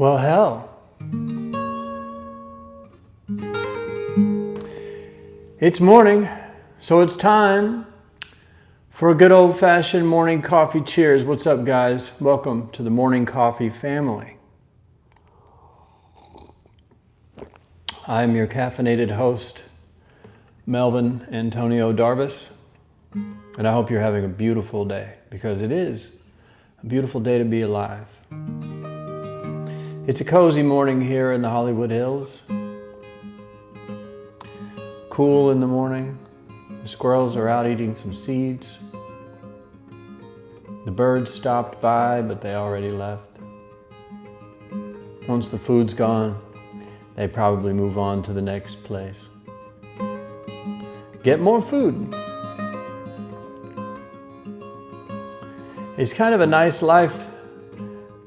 Well, hell. It's morning, so it's time for a good old-fashioned morning coffee cheers. What's up, guys? Welcome to the Morning Coffee family. I'm your caffeinated host, Melvin Antonio Darras, and I hope you're having a beautiful day, because it is a beautiful day to be alive. It's a cozy morning here in the Hollywood Hills. Cool in the morning. The squirrels are out eating some seeds. The birds stopped by, but they already left. Once the food's gone, they probably move on to the next place. Get more food. It's kind of a nice life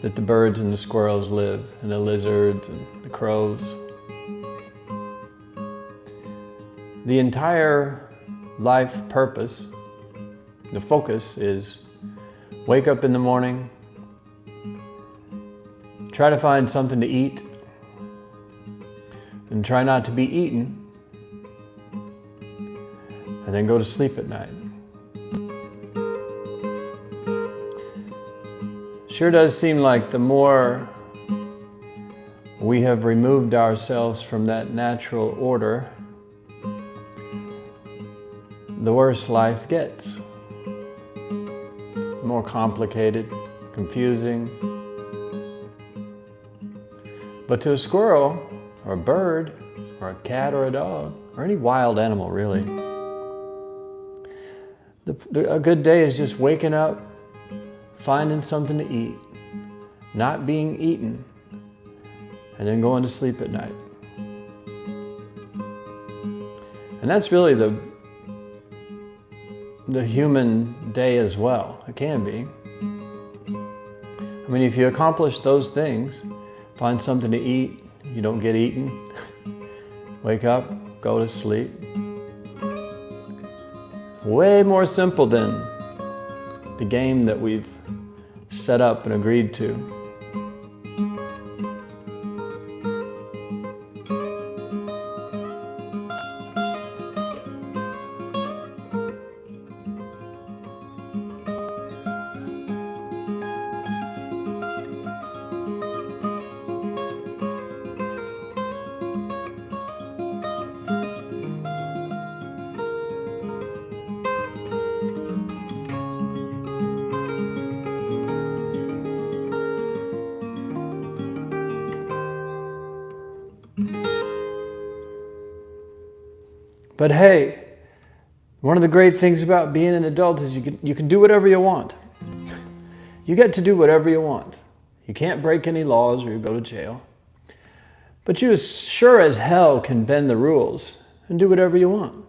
that the birds and the squirrels live, and the lizards and the crows. The entire life purpose, the focus is wake up in the morning, try to find something to eat, and try not to be eaten, and then go to sleep at night. Sure does seem like the more we have removed ourselves from that natural order, the worse life gets. More complicated, confusing. But to a squirrel, or a bird, or a cat, or a dog, or any wild animal really, a good day is just waking up, finding something to eat, not being eaten, and then going to sleep at night. And that's really the human day as well. It can be. I mean, if you accomplish those things, find something to eat, you don't get eaten, wake up, go to sleep. Way more simple than the game that we've set up and agreed to. But hey, one of the great things about being an adult is you can do whatever you want. You get to do whatever you want. You can't break any laws or you go to jail. But you sure as hell can bend the rules and do whatever you want.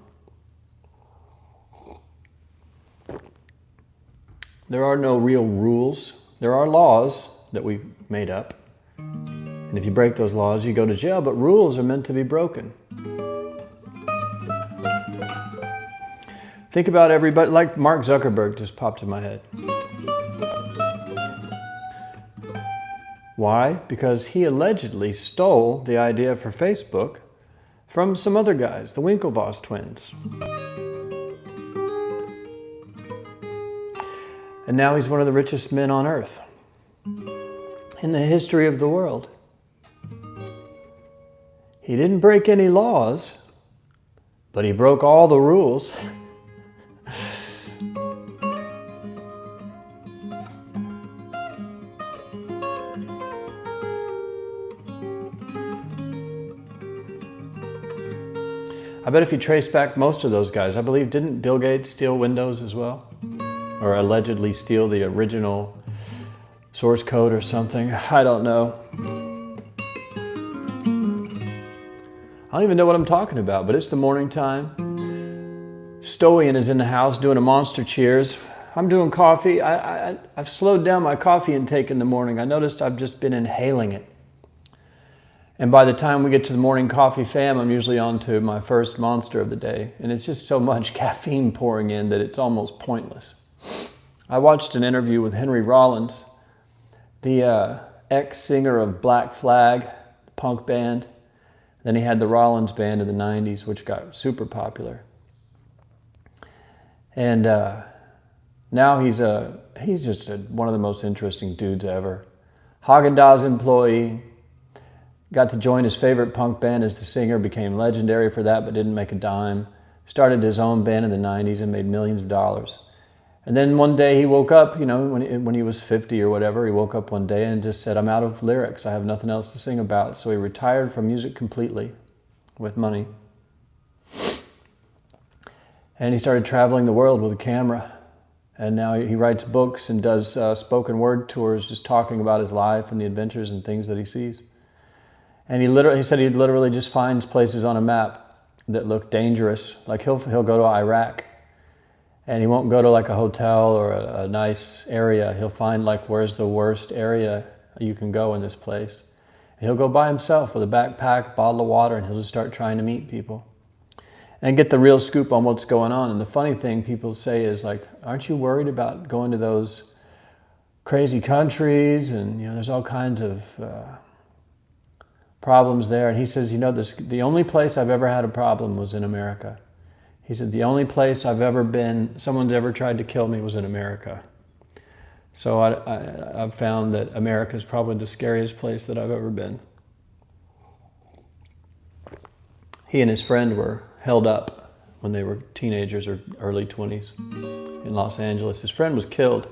There are no real rules. There are laws that we made up. And if you break those laws, you go to jail, but rules are meant to be broken. Think about everybody, like Mark Zuckerberg just popped in my head. Why? Because he allegedly stole the idea for Facebook from some other guys, the Winklevoss twins. And now he's one of the richest men on earth in the history of the world. He didn't break any laws, but he broke all the rules. I bet if you trace back most of those guys, I believe, didn't Bill Gates steal Windows as well? Or allegedly steal the original source code or something? I don't know. I don't even know what I'm talking about, but it's the morning time. Stoian is in the house doing a monster cheers. I'm doing coffee. I've slowed down my coffee intake in the morning. I noticed I've just been inhaling it. And by the time we get to the morning coffee fam, I'm usually on to my first monster of the day. And it's just so much caffeine pouring in that it's almost pointless. I watched an interview with Henry Rollins, the ex-singer of Black Flag, punk band. Then he had the Rollins band in the 90s, which got super popular. And now he's just one of the most interesting dudes ever. Haagen-Dazs employee, got to join his favorite punk band as the singer, became legendary for that, but didn't make a dime. Started his own band in the 90s and made millions of dollars. And then one day he woke up, you know, when he was 50 or whatever, he woke up one day and just said, I'm out of lyrics. I have nothing else to sing about. So he retired from music completely with money. And he started traveling the world with a camera. And now he writes books and does spoken word tours, just talking about his life and the adventures and things that he sees. And he said he literally just finds places on a map that look dangerous. Like he'll go to Iraq, and he won't go to like a hotel or a nice area. He'll find like, where's the worst area you can go in this place. And he'll go by himself with a backpack, a bottle of water, and he'll just start trying to meet people and get the real scoop on what's going on. And the funny thing people say is like, aren't you worried about going to those crazy countries? And you know, there's all kinds of problems there. And he says, you know, the only place I've ever had a problem was in America. He said, the only place I've ever been, someone's ever tried to kill me was in America. So I've found that America is probably the scariest place that I've ever been. He and his friend were held up when they were teenagers or early 20s in Los Angeles. His friend was killed.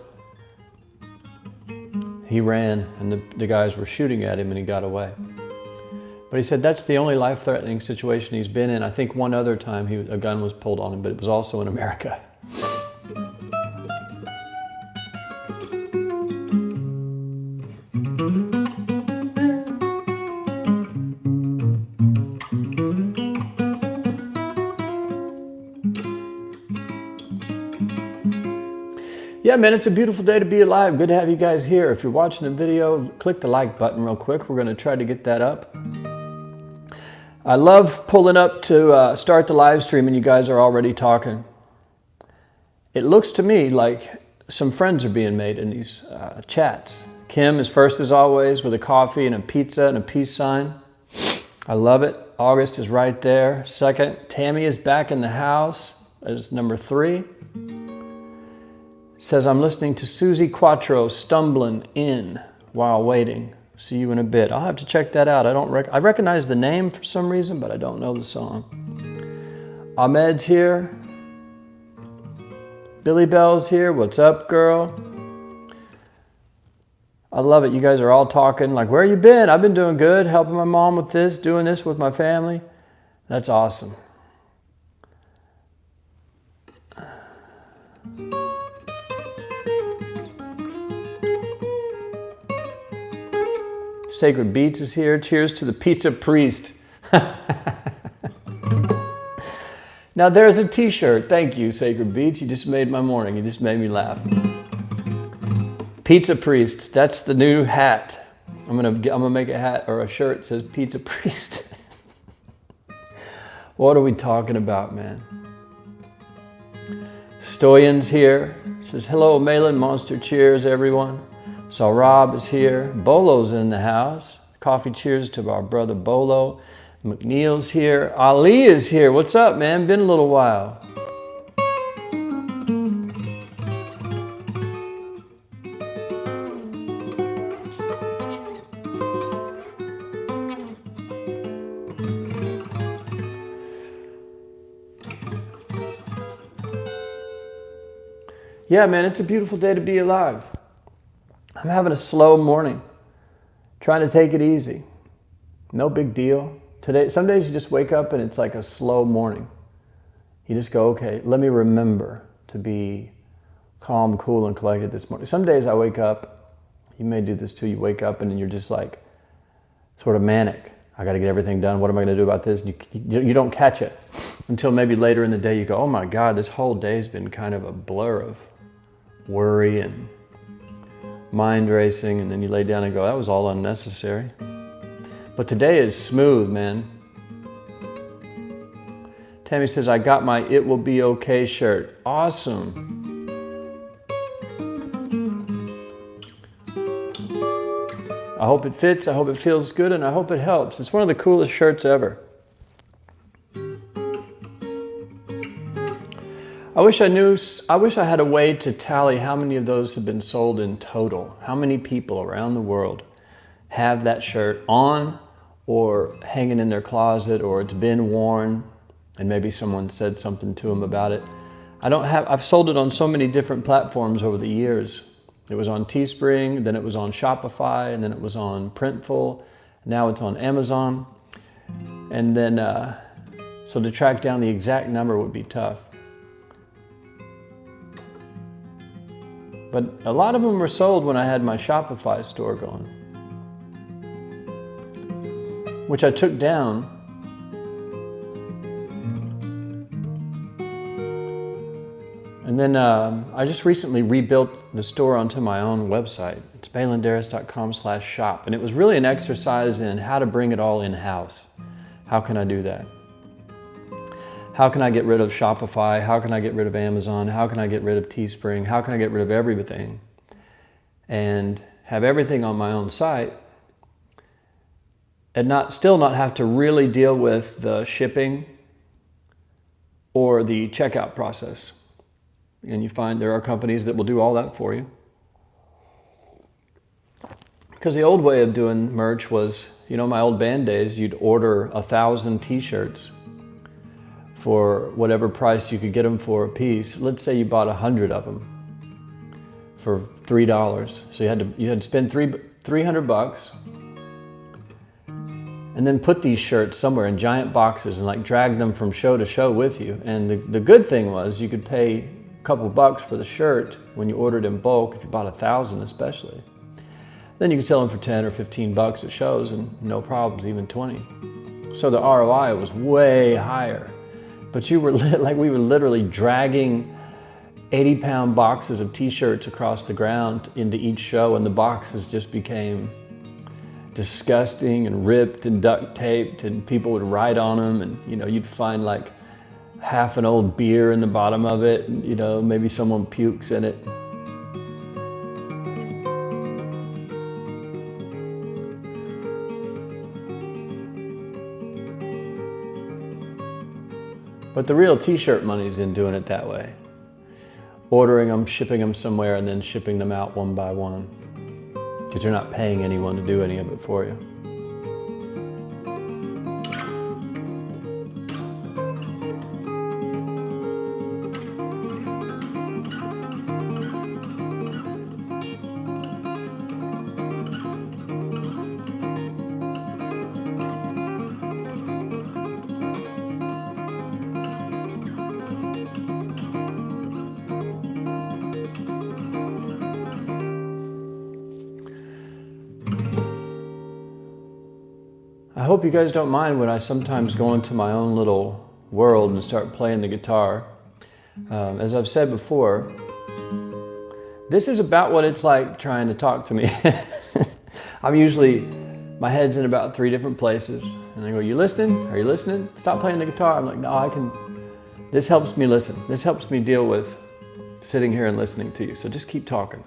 He ran and the guys were shooting at him and he got away. But he said that's the only life-threatening situation he's been in. I think one other time a gun was pulled on him, but it was also in America. Yeah, man, it's a beautiful day to be alive. Good to have you guys here. If you're watching the video, click the like button real quick. We're going to try to get that up. I love pulling up to start the live stream and you guys are already talking. It looks to me like some friends are being made in these chats. Kim is first as always with a coffee and a pizza and a peace sign. I love it. August is right there. Second, Tammy is back in the house as number 3. Says, I'm listening to Susie Quattro, Stumbling In While Waiting. See you in a bit. I'll have to check that out. I recognize the name for some reason, but I don't know the song. Ahmed's here. Billy Bell's here. What's up, girl? I love it. You guys are all talking like, where you been? I've been doing good, helping my mom with this, doing this with my family. That's awesome. Sacred Beats is here. Cheers to the pizza priest. Now there's a t-shirt. Thank you, Sacred Beats. You just made my morning. You just made me laugh. Pizza priest. That's the new hat. I'm gonna make a hat or a shirt that says Pizza Priest. What are we talking about, man? Stoyan's here. Says hello, Malan. Monster cheers, everyone. So Rob is here. Bolo's in the house. Coffee cheers to our brother Bolo. McNeil's here. Ali is here. What's up, man? Been a little while. Yeah, man, it's a beautiful day to be alive. I'm having a slow morning, trying to take it easy. No big deal. Today, some days you just wake up and it's like a slow morning. You just go, okay, let me remember to be calm, cool, and collected this morning. Some days I wake up, you may do this too, you wake up and then you're just like sort of manic. I got to get everything done. What am I going to do about this? You don't catch it until maybe later in the day you go, oh my God, this whole day has been kind of a blur of worry and mind racing, and then you lay down and go, that was all unnecessary. But today is smooth, man. Tammy says, I got my It Will Be Okay shirt. Awesome. I hope it fits, I hope it feels good, and I hope it helps. It's one of the coolest shirts ever. I wish I had a way to tally how many of those have been sold in total. How many people around the world have that shirt on or hanging in their closet, or it's been worn and maybe someone said something to them about it. I've sold it on so many different platforms over the years. It was on Teespring, then it was on Shopify, and then it was on Printful. Now it's on Amazon. And then, so to track down the exact number would be tough. But a lot of them were sold when I had my Shopify store going, which I took down. And then I just recently rebuilt the store onto my own website. It's malandarras.com/shop. And it was really an exercise in how to bring it all in-house. How can I do that? How can I get rid of Shopify? How can I get rid of Amazon? How can I get rid of Teespring? How can I get rid of everything and have everything on my own site and still not have to really deal with the shipping or the checkout process? And you find there are companies that will do all that for you. Because the old way of doing merch was, my old band days, you'd order 1,000 t-shirts for whatever price you could get them for a piece. Let's say you bought 100 of them for $3. So you had to spend $300 and then put these shirts somewhere in giant boxes and drag them from show to show with you. And the good thing was you could pay a couple bucks for the shirt when you ordered in bulk, if you bought 1,000 especially. Then you could sell them for 10 or 15 bucks at shows and no problems, even 20. So the ROI was way higher. But we were literally dragging 80-pound boxes of t-shirts across the ground into each show, and the boxes just became disgusting and ripped and duct taped, and people would write on them, and you'd find half an old beer in the bottom of it, and maybe someone pukes in it. But the real t-shirt money's in doing it that way. Ordering them, shipping them somewhere, and then shipping them out one by one. Because you're not paying anyone to do any of it for you. I hope you guys don't mind when I sometimes go into my own little world and start playing the guitar. As I've said before, this is about what it's like trying to talk to me. My head's in about 3 different places. And I go, you listening? Are you listening? Stop playing the guitar. I'm like, no, this helps me listen. This helps me deal with sitting here and listening to you. So just keep talking.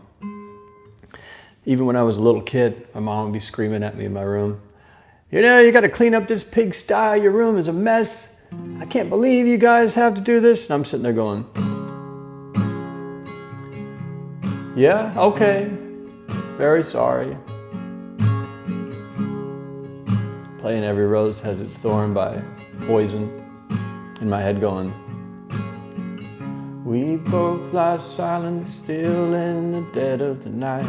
Even when I was a little kid, my mom would be screaming at me in my room. You got to clean up this pigsty. Your room is a mess. I can't believe you guys have to do this. And I'm sitting there going, yeah, okay. Very sorry. Playing Every Rose Has Its Thorn by Poison. In my head going, we both lie silent still in the dead of the night.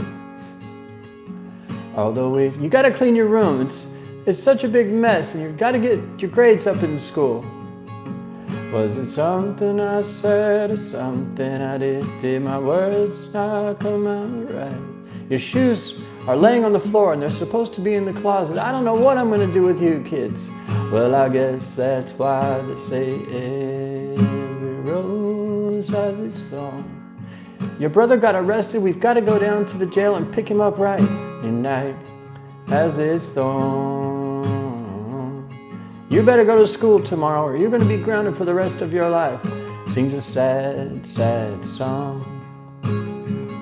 Although you got to clean your room. It's such a big mess, and you've got to get your grades up in school. Was it something I said or something I did? Did my words not come out right? Your shoes are laying on the floor, and they're supposed to be in the closet. I don't know what I'm going to do with you kids. Well, I guess that's why they say every rose has its thorn. Your brother got arrested. We've got to go down to the jail and pick him up right. Your night has its thorn. You better go to school tomorrow or you're going to be grounded for the rest of your life. Sings a sad, sad song.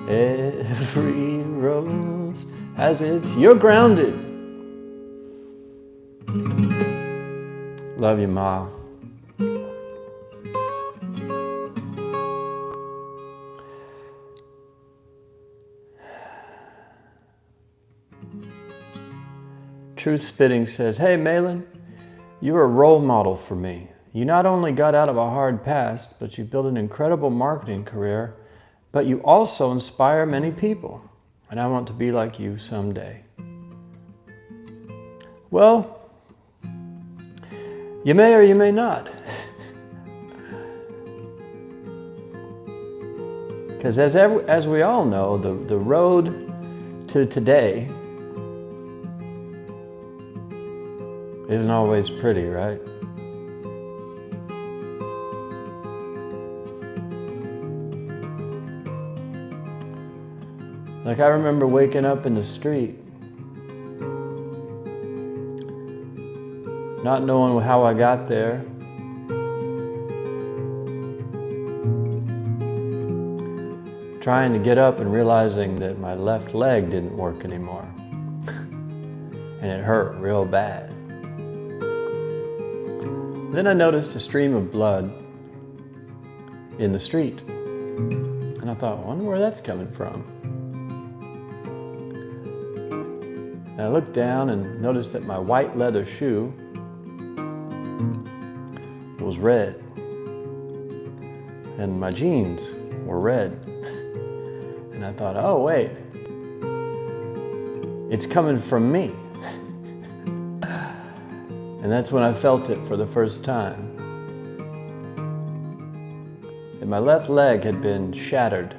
Every rose as it's, you're grounded. Love you, Ma. Truth Spitting says, hey, Malan, you're a role model for me. You not only got out of a hard past, but you built an incredible marketing career, but you also inspire many people, and I want to be like you someday. Well, you may or you may not. Because as we all know, the road to today isn't always pretty, right? Like I remember waking up in the street, not knowing how I got there, trying to get up and realizing that my left leg didn't work anymore. And it hurt real bad. Then I noticed a stream of blood in the street. And I thought, I wonder where that's coming from. And I looked down and noticed that my white leather shoe was red. And my jeans were red. And I thought, oh wait, it's coming from me. And that's when I felt it for the first time. And my left leg had been shattered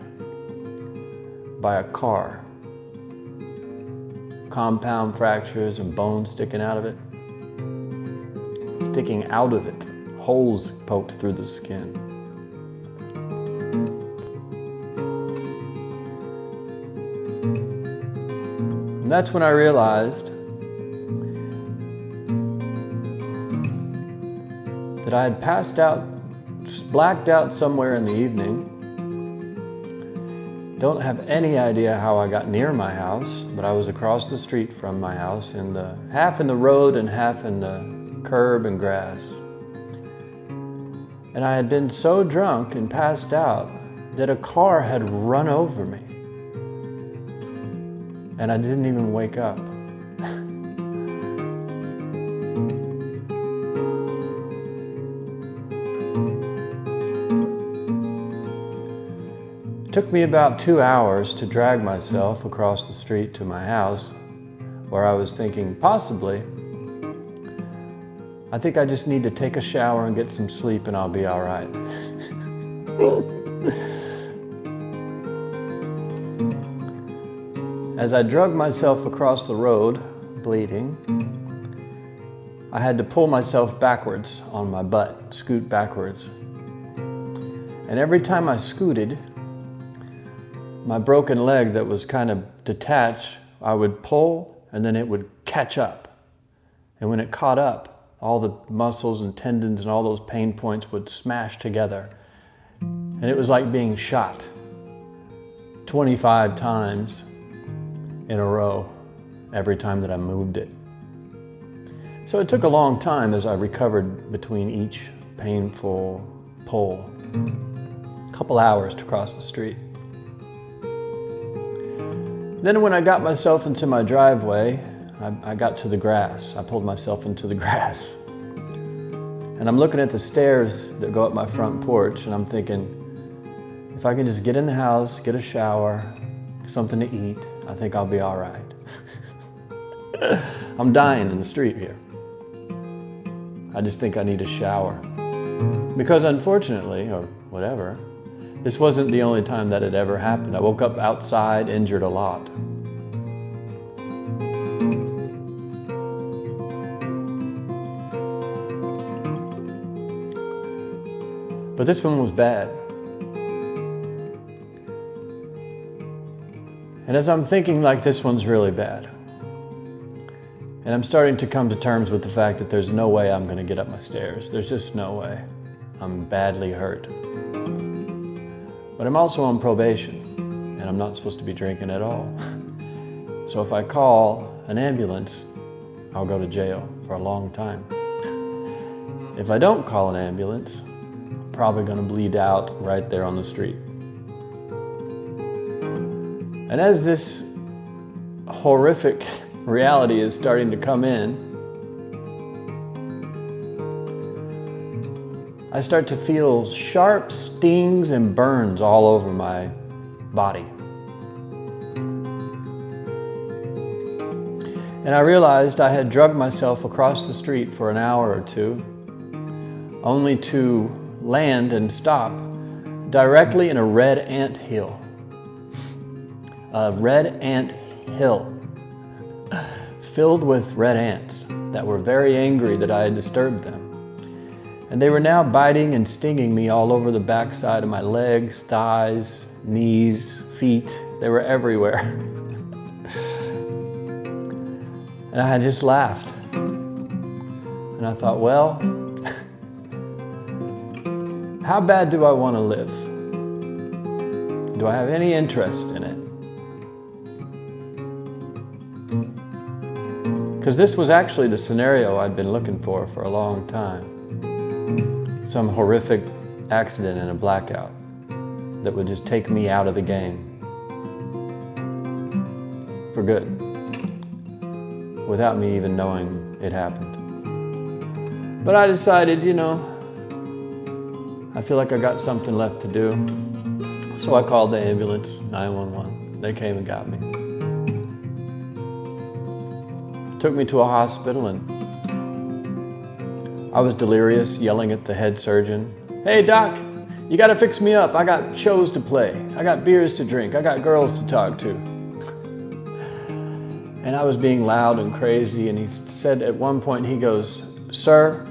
by a car. Compound fractures and bones sticking out of it. Sticking out of it. Holes poked through the skin. And that's when I realized that I had passed out, blacked out somewhere in the evening. Don't have any idea how I got near my house, but I was across the street from my house, half in the road and half in the curb and grass. And I had been so drunk and passed out that a car had run over me. And I didn't even wake up. It took me about 2 hours to drag myself across the street to my house, where I was thinking, possibly, I think I just need to take a shower and get some sleep and I'll be all right. As I dragged myself across the road, bleeding, I had to pull myself backwards on my butt, scoot backwards. And every time I scooted, my broken leg that was kind of detached, I would pull and then it would catch up. And when it caught up, all the muscles and tendons and all those pain points would smash together. And it was like being shot 25 times in a row every time that I moved it. So it took a long time as I recovered between each painful pull. A couple hours to cross the street. Then when I got myself into my driveway, I got to the grass. I pulled myself into the grass. And I'm looking at the stairs that go up my front porch and I'm thinking, if I can just get in the house, get a shower, something to eat, I think I'll be all right. I'm dying in the street here. I just think I need a shower. Because unfortunately, or whatever, this wasn't the only time that had ever happened. I woke up outside, injured a lot. But this one was bad. And as I'm thinking, like, this one's really bad, and I'm starting to come to terms with the fact that there's no way I'm going to get up my stairs. There's just no way. I'm badly hurt. But I'm also on probation, and I'm not supposed to be drinking at all. So if I call an ambulance, I'll go to jail for a long time. If I don't call an ambulance, I'm probably going to bleed out right there on the street. And as this horrific reality is starting to come in, I start to feel sharp stings and burns all over my body. And I realized I had drugged myself across the street for an hour or two, only to land and stop directly in a red ant hill. A red ant hill filled with red ants that were very angry that I had disturbed them. And they were now biting and stinging me all over the backside of my legs, thighs, knees, feet. They were everywhere. And I just laughed. And I thought, well, how bad do I want to live? Do I have any interest in it? Because this was actually the scenario I'd been looking for a long time. Some horrific accident and a blackout that would just take me out of the game for good, without me even knowing it happened. But I decided, I feel like I got something left to do. So I called the ambulance, 911. They came and got me. Took me to a hospital, and I was delirious, yelling at the head surgeon, "Hey doc, you gotta fix me up. I got shows to play. I got beers to drink. I got girls to talk to." And I was being loud and crazy, and he said at one point, he goes, "Sir?"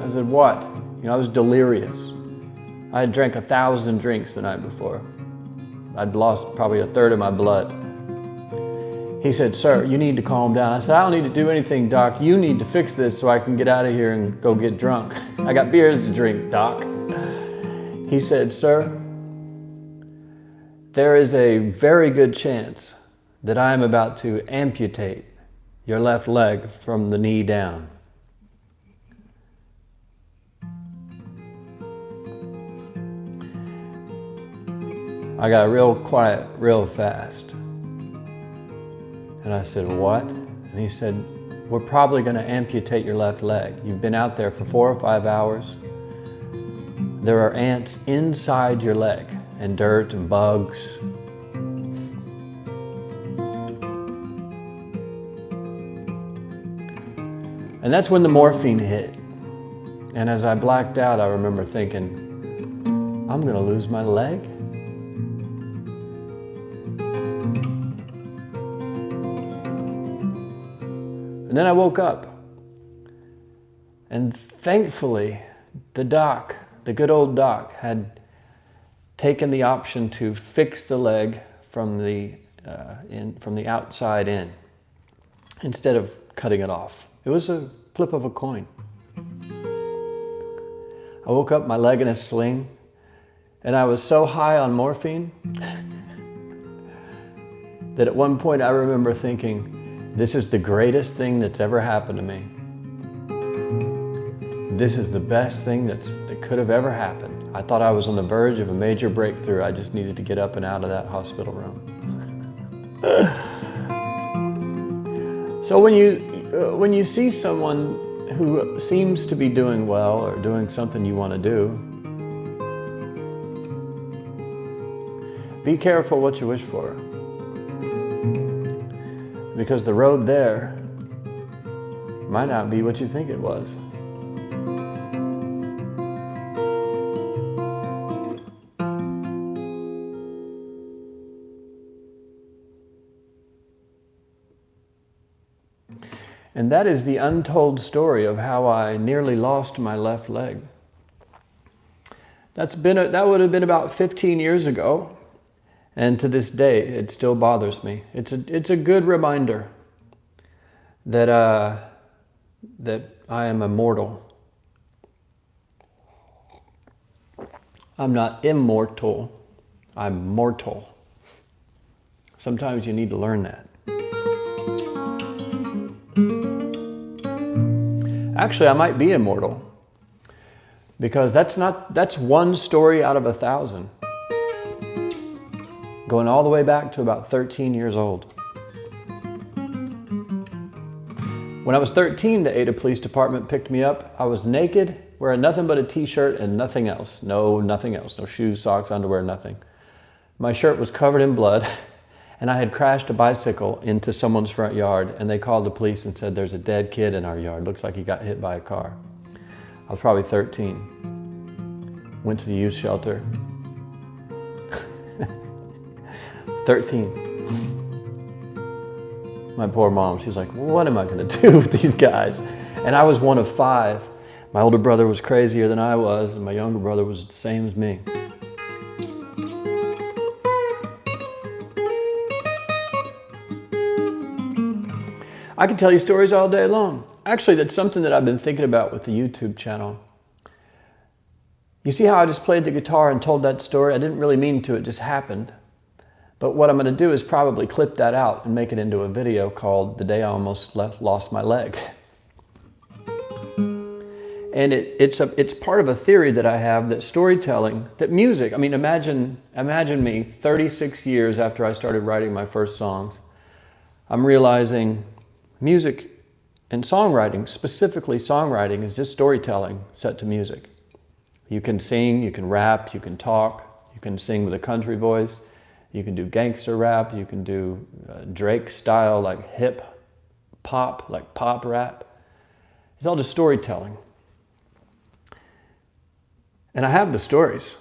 I said, "What?" I was delirious. I had drank 1,000 drinks the night before. I'd lost probably a third of my blood. He said, "Sir, you need to calm down." I said, "I don't need to do anything, doc. You need to fix this so I can get out of here and go get drunk. I got beers to drink, doc." He said, "Sir, there is a very good chance that I am about to amputate your left leg from the knee down." I got real quiet real fast. And I said, "What?" And he said, "We're probably going to amputate your left leg. You've been out there for 4 or 5 hours. There are ants inside your leg, and dirt and bugs." And that's when the morphine hit. And as I blacked out, I remember thinking, I'm going to lose my leg? And then I woke up, and thankfully the doc, the good old doc, had taken the option to fix the leg from the outside in, instead of cutting it off. It was a flip of a coin. I woke up, my leg in a sling, and I was so high on morphine that at one point I remember thinking, this is the greatest thing that's ever happened to me. This is the best thing that could have ever happened. I thought I was on the verge of a major breakthrough. I just needed to get up and out of that hospital room. So when you see someone who seems to be doing well or doing something you want to do, be careful what you wish for. Because the road there might not be what you think it was. And that is the untold story of how I nearly lost my left leg. That would have been about 15 years ago. And to this day, it still bothers me. It's a good reminder that I am immortal. I'm not immortal. I'm mortal. Sometimes you need to learn that. Actually, I might be immortal, because that's one story out of 1,000. Going all the way back to about 13 years old. When I was 13, the Ada Police Department picked me up. I was naked, wearing nothing but a t-shirt and nothing else. Nothing else. No shoes, socks, underwear, nothing. My shirt was covered in blood, and I had crashed a bicycle into someone's front yard, and they called the police and said, there's a dead kid in our yard. Looks like he got hit by a car. I was probably 13. Went to the youth shelter. 13. My poor mom, she's like, what am I gonna do with these guys? And I was one of 5. My older brother was crazier than I was, and my younger brother was the same as me. I could tell you stories all day long. Actually, that's something that I've been thinking about with the YouTube channel. You see how I just played the guitar and told that story? I didn't really mean to, it just happened. But what I'm going to do is probably clip that out and make it into a video called The Day I Almost Lost My Leg. And it's part of a theory that I have that storytelling, that music, I mean, imagine me 36 years after I started writing my first songs. I'm realizing music and songwriting, specifically songwriting, is just storytelling set to music. You can sing, you can rap, you can talk, you can sing with a country voice. You can do gangster rap, you can do Drake style, like hip pop, like pop rap. It's all just storytelling. And I have the stories.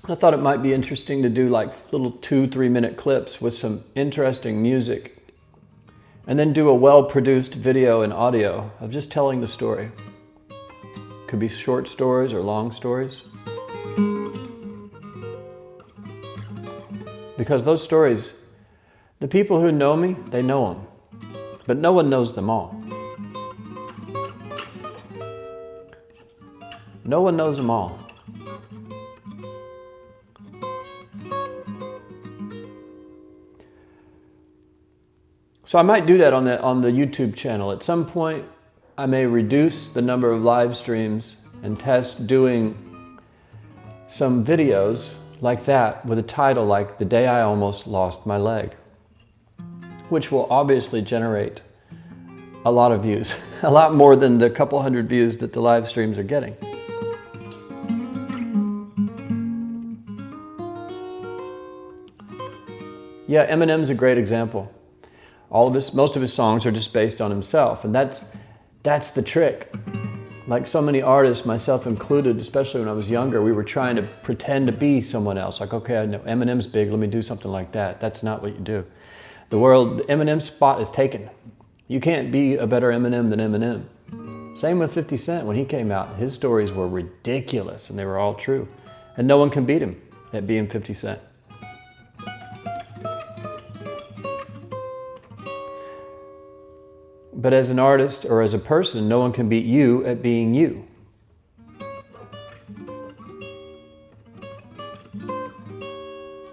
I thought it might be interesting to do like little 2-3 minute clips with some interesting music, and then do a well-produced video and audio of just telling the story. Could be short stories or long stories. Because those stories, the people who know me, they know them. But no one knows them all. No one knows them all. So I might do that on the YouTube channel. At some point, I may reduce the number of live streams and test doing some videos like that with a title like The Day I Almost Lost My Leg, which will obviously generate a lot of views, a lot more than the couple hundred views that the live streams are getting. Yeah, Eminem's a great example. Most of his songs are just based on himself, and that's the trick. Like so many artists, myself included, especially when I was younger, we were trying to pretend to be someone else. Like, okay, I know Eminem's big, let me do something like that. That's not what you do. Eminem's spot is taken. You can't be a better Eminem than Eminem. Same with 50 Cent. When he came out, his stories were ridiculous, and they were all true. And no one can beat him at being 50 Cent. But as an artist or as a person, no one can beat you at being you.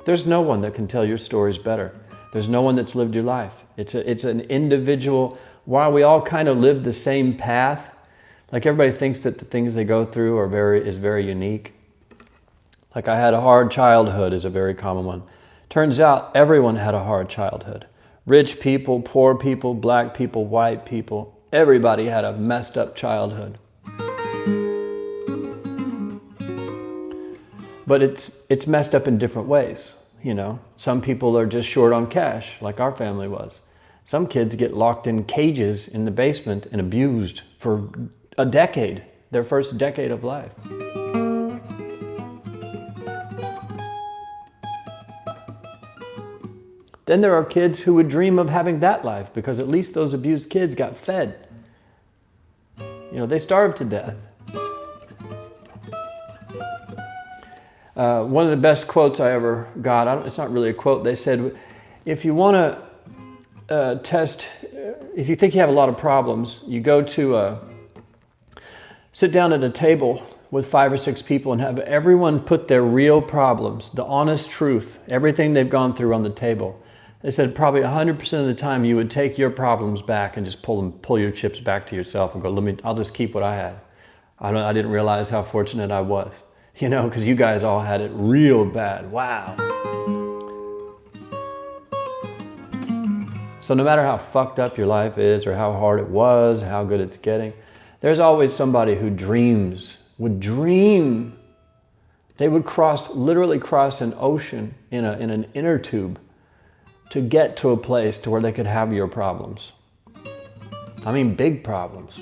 There's no one that can tell your stories better. There's no one that's lived your life. It's an individual, while we all kind of live the same path, like everybody thinks that the things they go through is very unique. Like I had a hard childhood is a very common one. Turns out everyone had a hard childhood. Rich people, poor people, black people, white people, everybody had a messed up childhood. But it's messed up in different ways, you know. Some people are just short on cash, like our family was. Some kids get locked in cages in the basement and abused for a decade, their first decade of life. Then there are kids who would dream of having that life because at least those abused kids got fed. You know, they starved to death. One of the best quotes I ever got, it's not really a quote, they said, if you want to if you think you have a lot of problems, you go to sit down at a table with 5 or 6 people and have everyone put their real problems, the honest truth, everything they've gone through on the table. They said probably 100% of the time you would take your problems back and just pull your chips back to yourself and go, I'll just keep what I had. I didn't realize how fortunate I was, you know, because you guys all had it real bad. Wow. So no matter how fucked up your life is or how hard it was, how good it's getting, there's always somebody who would dream. They would literally cross an ocean in an inner tube to get to a place to where they could have your problems. I mean, big problems.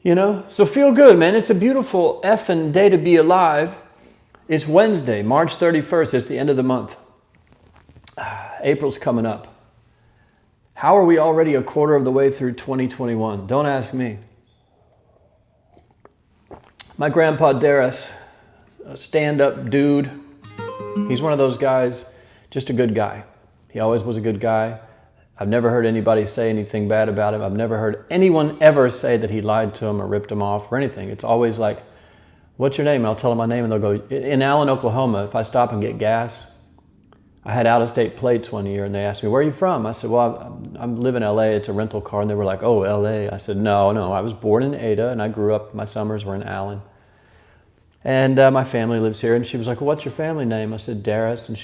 You know, so feel good, man. It's a beautiful effing day to be alive. It's Wednesday, March 31st. It's the end of the month. April's coming up. How are we already a quarter of the way through 2021? Don't ask me. My grandpa Darras, a stand-up dude, he's one of those guys, just a good guy. He always was a good guy. I've never heard anybody say anything bad about him. I've never heard anyone ever say that he lied to him or ripped him off or anything. It's always like, what's your name? And I'll tell them my name and they'll go, in Allen, Oklahoma, if I stop and get gas, I had out-of-state plates one year and they asked me, where are you from? I said, well, I live in LA, it's a rental car. And they were like, oh, LA. I said, no, I was born in Ada and I grew up, my summers were in Allen. And my family lives here. And she was like, well, what's your family name? I said, Darras. And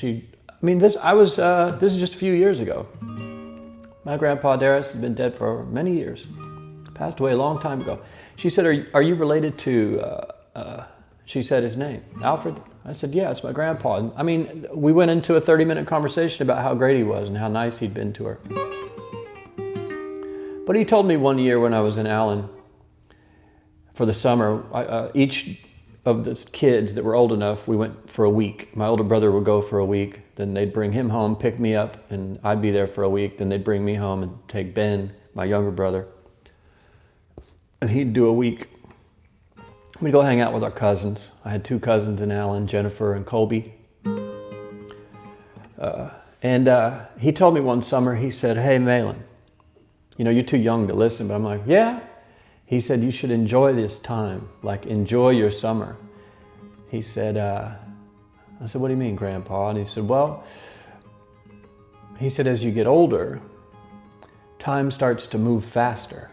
this is just a few years ago. My grandpa Darras has been dead for many years. Passed away a long time ago. She said, are you related to, she said his name, Alfred? I said, yeah, it's my grandpa. And, I mean, we went into a 30-minute conversation about how great he was and how nice he'd been to her. But he told me one year when I was in Allen for the summer, each of the kids that were old enough, we went for a week. My older brother would go for a week. Then they'd bring him home, pick me up, and I'd be there for a week. Then they'd bring me home and take Ben, my younger brother, and he'd do a week. We'd go hang out with our cousins. I had 2 cousins in Allen, Jennifer and Colby. He told me one summer, he said, hey, Malan, you know, you're too young to listen, but I'm like, yeah. He said, you should enjoy this time, like enjoy your summer. He said, I said, what do you mean, Grandpa? And he said, well, as you get older, time starts to move faster.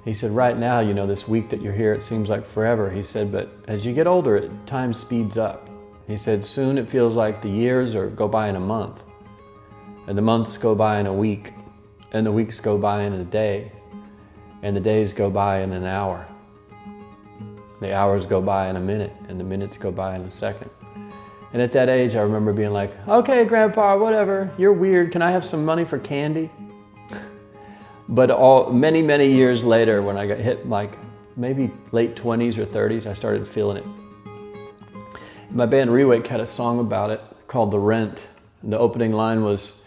He said, right now, you know, this week that you're here, it seems like forever. He said, but as you get older, time speeds up. He said, soon it feels like the years go by in a month, and the months go by in a week, and the weeks go by in a day, and the days go by in an hour. The hours go by in a minute, and the minutes go by in a second. And at that age, I remember being like, okay, Grandpa, whatever, you're weird. Can I have some money for candy? But many, many years later, when I got hit like maybe late 20s or 30s, I started feeling it. My band Rewake had a song about it called The Rent. And the opening line was,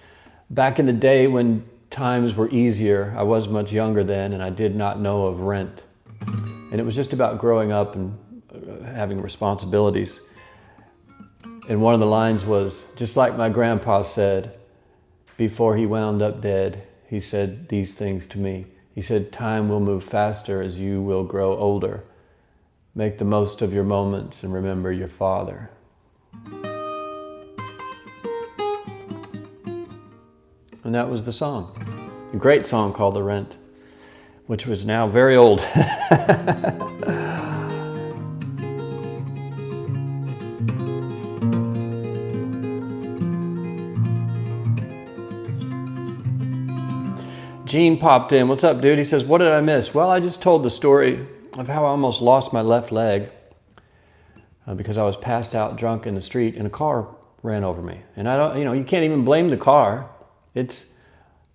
back in the day when times were easier, I was much younger then, and I did not know of rent. And it was just about growing up and having responsibilities. And one of the lines was, just like my grandpa said, before he wound up dead, he said these things to me. He said, time will move faster as you will grow older. Make the most of your moments and remember your father. And that was the song. A great song called The Rent, which was now very old. Gene popped in. What's up, dude? He says, what did I miss? Well, I just told the story of how I almost lost my left leg because I was passed out drunk in the street and a car ran over me. And I don't, you can't even blame the car. It's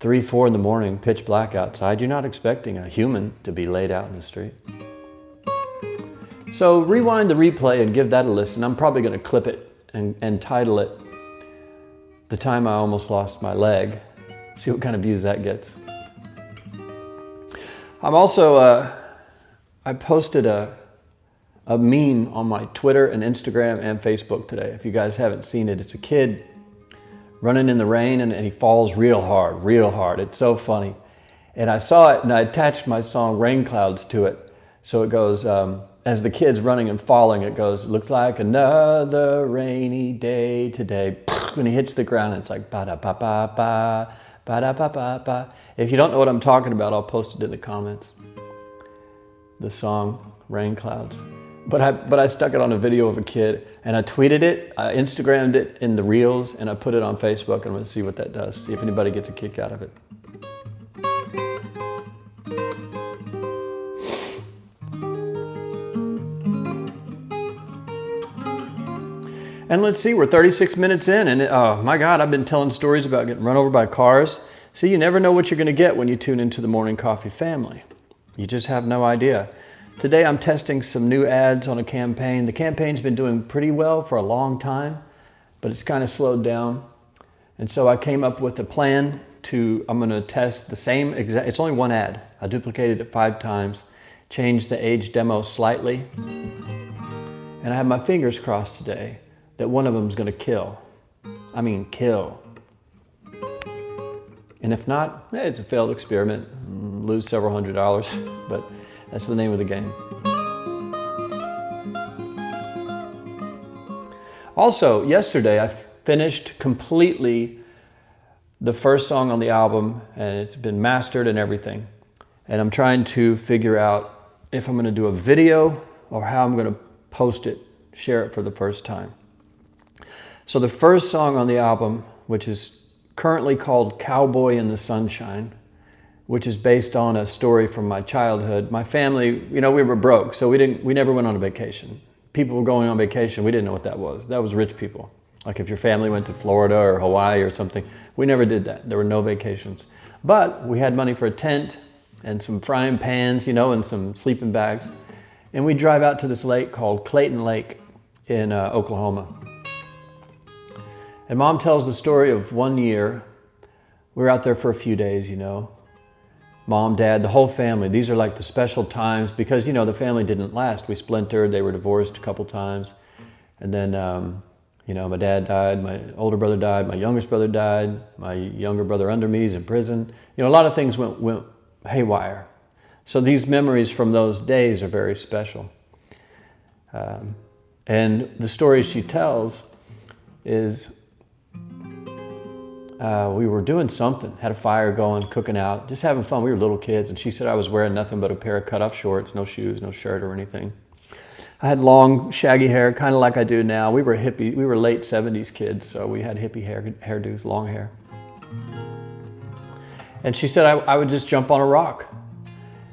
3, 4 in the morning, pitch black outside. You're not expecting a human to be laid out in the street. So rewind the replay and give that a listen. I'm probably going to clip it and title it, The Time I Almost Lost My Leg. See what kind of views that gets. I'm also, I posted a meme on my Twitter and Instagram and Facebook today. If you guys haven't seen it, it's a kid running in the rain, and he falls real hard, real hard. It's so funny. And I saw it, and I attached my song Rain Clouds to it. So it goes, as the kid's running and falling, it goes, looks like another rainy day today. When he hits the ground, it's like, ba-da-ba-ba-ba, ba-da-ba-ba-ba. If you don't know what I'm talking about, I'll post it in the comments. The song, Rain Clouds. But I stuck it on a video of a kid, and I tweeted it, I Instagrammed it in the Reels, and I put it on Facebook, and I'm going to see what that does, see if anybody gets a kick out of it. And let's see, we're 36 minutes in, and oh my God, I've been telling stories about getting run over by cars. See, you never know what you're going to get when you tune into the Morning Coffee family. You just have no idea. Today I'm testing some new ads on a campaign. The campaign's been doing pretty well for a long time, but it's kind of slowed down. And so I came up with a plan I'm going to test the same exact, it's only one ad. I duplicated it 5 times, changed the age demo slightly, and I have my fingers crossed today that one of them is going to kill. I mean, kill. And if not, it's a failed experiment. Lose several $100s, but that's the name of the game. Also, yesterday I finished completely the first song on the album, and it's been mastered and everything. And I'm trying to figure out if I'm going to do a video or how I'm going to post it, share it for the first time. So the first song on the album, which is currently called Cowboy in the Sunshine, which is based on a story from my childhood. My family, you know, we were broke, so we never went on a vacation. People were going on vacation, we didn't know what that was. That was rich people. Like if your family went to Florida or Hawaii or something, we never did that. There were no vacations. But we had money for a tent and some frying pans, you know, and some sleeping bags. And we'd drive out to this lake called Clayton Lake in Oklahoma. And Mom tells the story of one year. We were out there for a few days, you know. Mom, Dad, the whole family. These are like the special times because, you know, the family didn't last. We splintered. They were divorced a couple times. And then, you know, my dad died. My older brother died. My youngest brother died. My younger brother under me is in prison. You know, a lot of things went haywire. So these memories from those days are very special. And the story she tells is we were doing something, had a fire going, cooking out, just having fun. We were little kids, and she said I was wearing nothing but a pair of cut-off shorts, no shoes, no shirt or anything. I had long, shaggy hair, kind of like I do now. We were hippie, we were late 70s kids, so we had hippie hairdos, long hair. And she said I would just jump on a rock,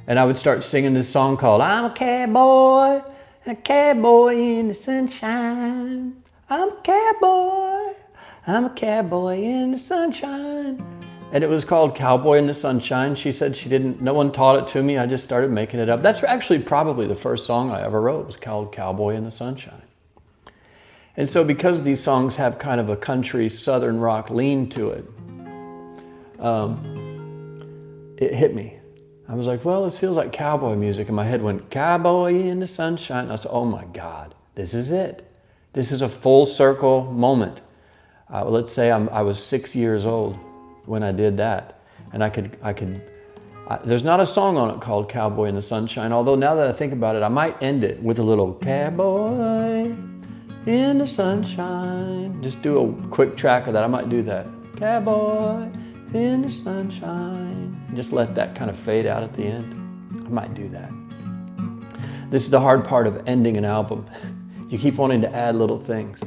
and I would start singing this song called I'm a cowboy in the sunshine. I'm a cowboy. I'm a cowboy in the sunshine. And it was called Cowboy in the Sunshine. She said no one taught it to me. I just started making it up. That's actually probably the first song I ever wrote, was called Cowboy in the Sunshine. And so because these songs have kind of a country southern rock lean to it, it hit me. I was like, well, this feels like cowboy music. And my head went, Cowboy in the Sunshine. And I said, oh my God, this is it. This is a full circle moment. Let's say I was 6 years old when I did that, and there's not a song on it called Cowboy in the Sunshine, although now that I think about it, I might end it with a little Cowboy in the Sunshine. Just do a quick track of that. I might do that. Cowboy in the Sunshine. Just let that kind of fade out at the end. I might do that. This is the hard part of ending an album. You keep wanting to add little things.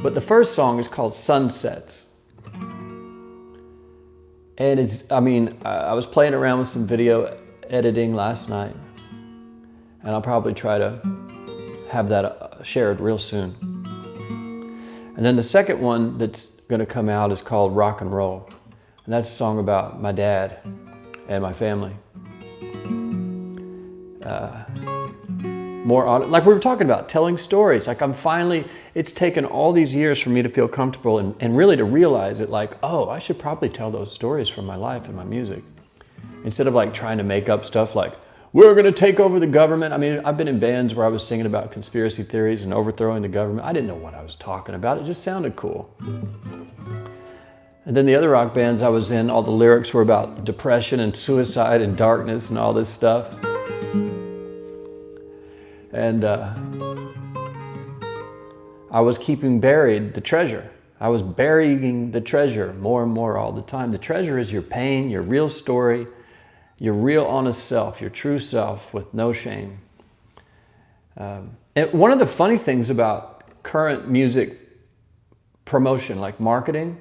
But the first song is called Sunsets. And I was playing around with some video editing last night, and I'll probably try to have that shared real soon. And then the second one that's going to come out is called Rock and Roll. And that's a song about my dad and my family. Like we were talking about, telling stories. Like it's taken all these years for me to feel comfortable and really to realize it, like, oh, I should probably tell those stories from my life and my music. Instead of like trying to make up stuff like, we're going to take over the government. I mean, I've been in bands where I was singing about conspiracy theories and overthrowing the government. I didn't know what I was talking about. It just sounded cool. And then the other rock bands I was in, all the lyrics were about depression and suicide and darkness and all this stuff. And I was keeping buried the treasure. I was burying the treasure more and more all the time. The treasure is your pain, your real story, your real honest self, your true self with no shame. And one of the funny things about current music promotion, like marketing,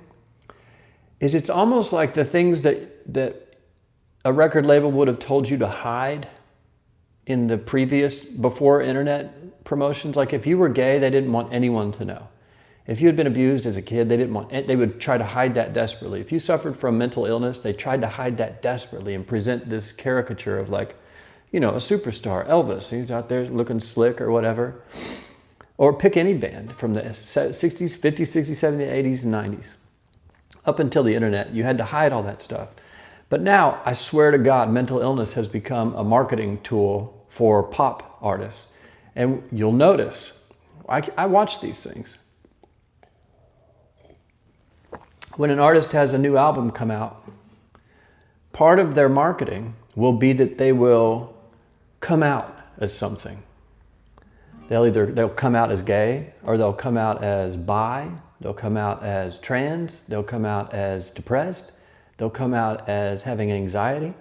is it's almost like the things that a record label would have told you to hide in the previous, before internet promotions. Like if you were gay, they didn't want anyone to know. If you had been abused as a kid, they would try to hide that desperately. If you suffered from mental illness, they tried to hide that desperately and present this caricature of like, you know, a superstar, Elvis, he's out there looking slick or whatever. Or pick any band from the 60s, 50s, 60s, 70s, 80s, and 90s. Up until the internet, you had to hide all that stuff. But now, I swear to God, mental illness has become a marketing tool for pop artists. And you'll notice, I watch these things. When an artist has a new album come out, part of their marketing will be that they will come out as something. They'll come out as gay, or they'll come out as bi, they'll come out as trans, they'll come out as depressed, they'll come out as having anxiety,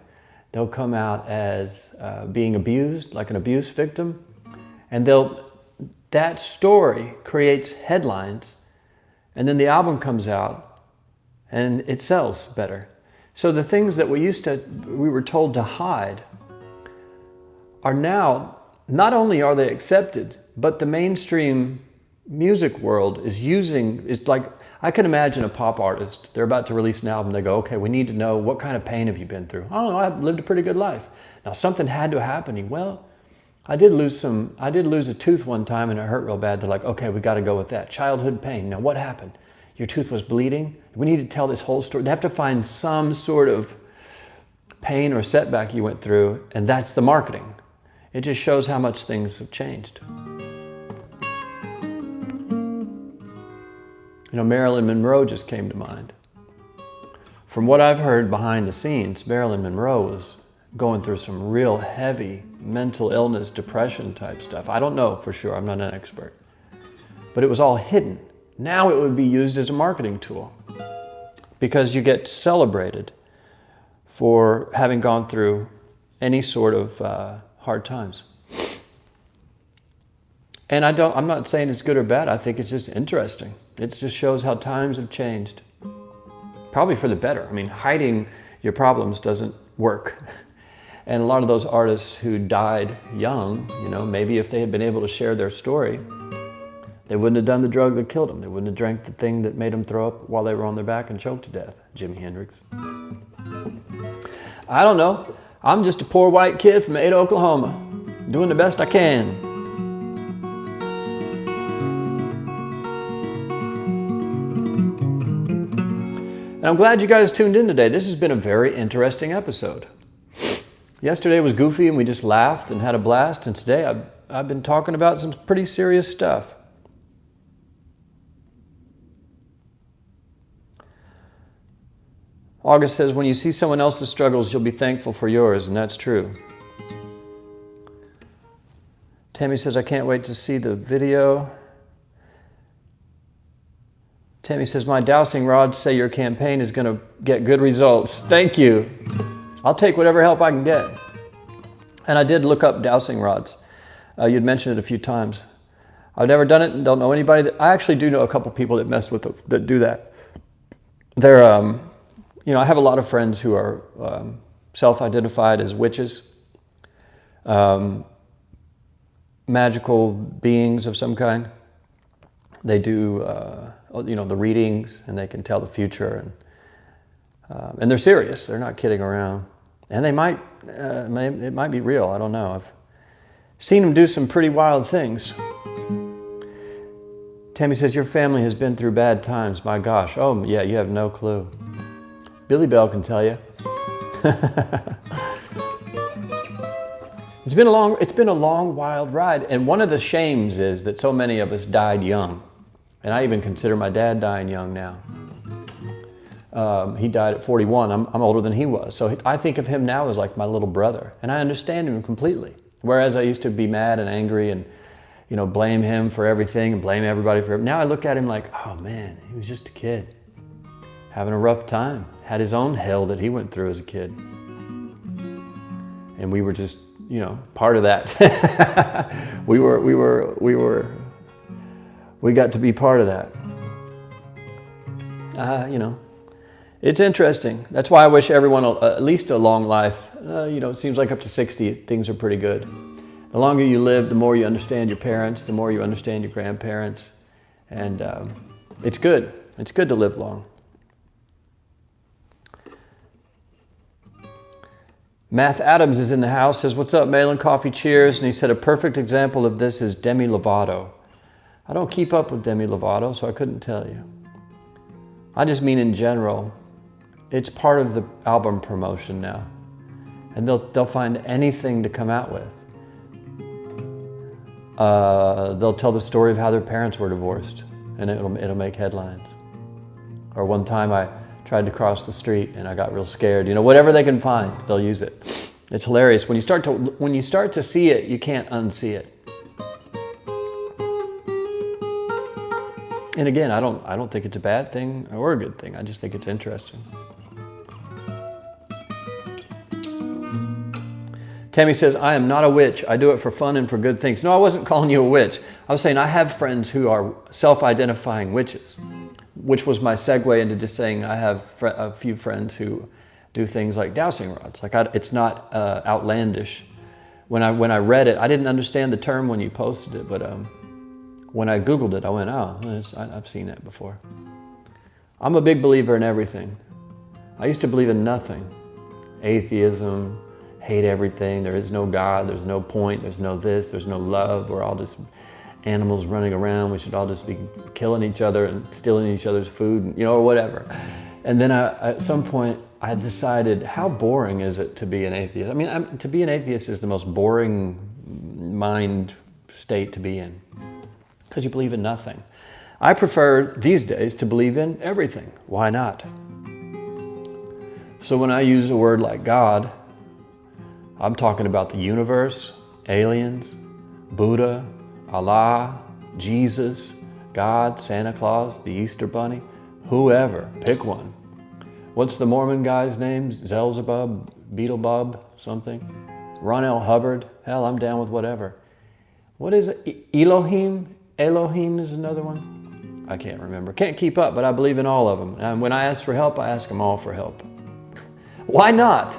they'll come out as being abused, like an abuse victim, and that story creates headlines, and then the album comes out and it sells better. So the things that we were told to hide are now, not only are they accepted, but the mainstream music world is like, I can imagine a pop artist, they're about to release an album, they go, okay, we need to know, what kind of pain have you been through? Oh, no, I've lived a pretty good life. Now something had to happen. Well, I did lose a tooth one time and it hurt real bad. They're like, okay, we got to go with that. Childhood pain. Now what happened? Your tooth was bleeding? We need to tell this whole story. They have to find some sort of pain or setback you went through, and that's the marketing. It just shows how much things have changed. You know, Marilyn Monroe just came to mind. From what I've heard behind the scenes, Marilyn Monroe was going through some real heavy mental illness, depression type stuff. I don't know for sure, I'm not an expert. But it was all hidden. Now it would be used as a marketing tool because you get celebrated for having gone through any sort of hard times. And I'm not saying it's good or bad. I think it's just interesting. It just shows how times have changed. Probably for the better. I mean, hiding your problems doesn't work. And a lot of those artists who died young, you know, maybe if they had been able to share their story, they wouldn't have done the drug that killed them. They wouldn't have drank the thing that made them throw up while they were on their back and choked to death. Jimi Hendrix. I don't know. I'm just a poor white kid from Ada, Oklahoma, doing the best I can. And I'm glad you guys tuned in today. This has been a very interesting episode. Yesterday was goofy and we just laughed and had a blast. And today I've been talking about some pretty serious stuff. August says, when you see someone else's struggles, you'll be thankful for yours, and that's true. Tammy says, I can't wait to see the video. Tammy says, my dowsing rods say your campaign is going to get good results. Thank you. I'll take whatever help I can get. And I did look up dowsing rods. You'd mentioned it a few times. I've never done it and don't know anybody I actually do know a couple people that mess with that do that. They're, you know, I have a lot of friends who are self-identified as witches, magical beings of some kind. They do, you know, the readings, and they can tell the future, and they're serious. They're not kidding around, and they might, it might be real. I don't know. I've seen them do some pretty wild things. Tammy says, your family has been through bad times. My gosh. Oh, yeah, you have no clue. Billy Bell can tell you. It's been a long, wild ride. And one of the shames is that so many of us died young. And I even consider my dad dying young now. He died at 41. I'm older than he was. So I think of him now as like my little brother. And I understand him completely. Whereas I used to be mad and angry and, you know, blame him for everything and blame everybody for everything. Now I look at him like, oh man, he was just a kid. Having a rough time. Had his own hell that he went through as a kid. And we were just, you know, part of that. we got to be part of that. You know, it's interesting. That's why I wish everyone at least a long life. You know, it seems like up to 60, things are pretty good. The longer you live, the more you understand your parents, the more you understand your grandparents. And it's good. It's good to live long. Math Adams is in the house, says, what's up, Malan? Coffee, cheers. And he said, a perfect example of this is Demi Lovato. I don't keep up with Demi Lovato, so I couldn't tell you. I just mean in general, it's part of the album promotion now. And they'll find anything to come out with. They'll tell the story of how their parents were divorced, and it'll make headlines. Or one time I tried to cross the street and I got real scared. You know, whatever they can find, they'll use it. It's hilarious. When you start to see it, you can't unsee it. And again, I don't think it's a bad thing or a good thing. I just think it's interesting. Tammy says, I am not a witch. I do it for fun and for good things. No, I wasn't calling you a witch. I was saying I have friends who are self-identifying witches, which was my segue into just saying I have a few friends who do things like dowsing rods. Like it's not outlandish. When I read it, I didn't understand the term when you posted it, but when I Googled it, I went, oh, I've seen that before. I'm a big believer in everything. I used to believe in nothing. Atheism, hate everything, there is no God, there's no point, there's no this, there's no love, we're all just animals running around, we should all just be killing each other and stealing each other's food, you know, or whatever. And then at some point, I decided, how boring is it to be an atheist? I mean, to be an atheist is the most boring mind state to be in, because you believe in nothing. I prefer these days to believe in everything. Why not? So when I use a word like God, I'm talking about the universe, aliens, Buddha, Allah, Jesus, God, Santa Claus, the Easter Bunny, whoever, pick one. What's the Mormon guy's name? Zelzebub, Beelzebub, something? Ron L. Hubbard? Hell, I'm down with whatever. What is it? Elohim? Elohim is another one? I can't remember. Can't keep up, but I believe in all of them. And when I ask for help, I ask them all for help. Why not?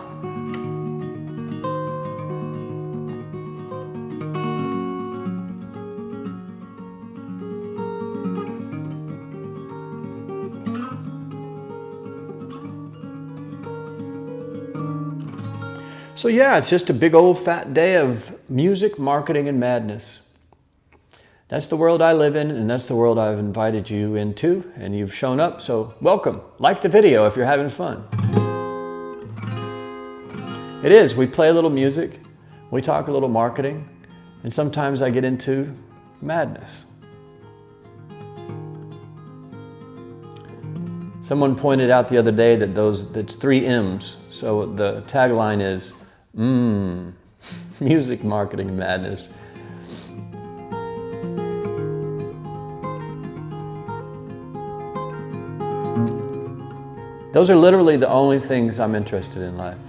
So yeah, it's just a big old fat day of music, marketing, and madness. That's the world I live in, and that's the world I've invited you into, and you've shown up, so welcome. Like the video if you're having fun. It is. We play a little music, we talk a little marketing, and sometimes I get into madness. Someone pointed out the other day that it's 3 M's, so the tagline is, music, marketing, and madness. Those are literally the only things I'm interested in life.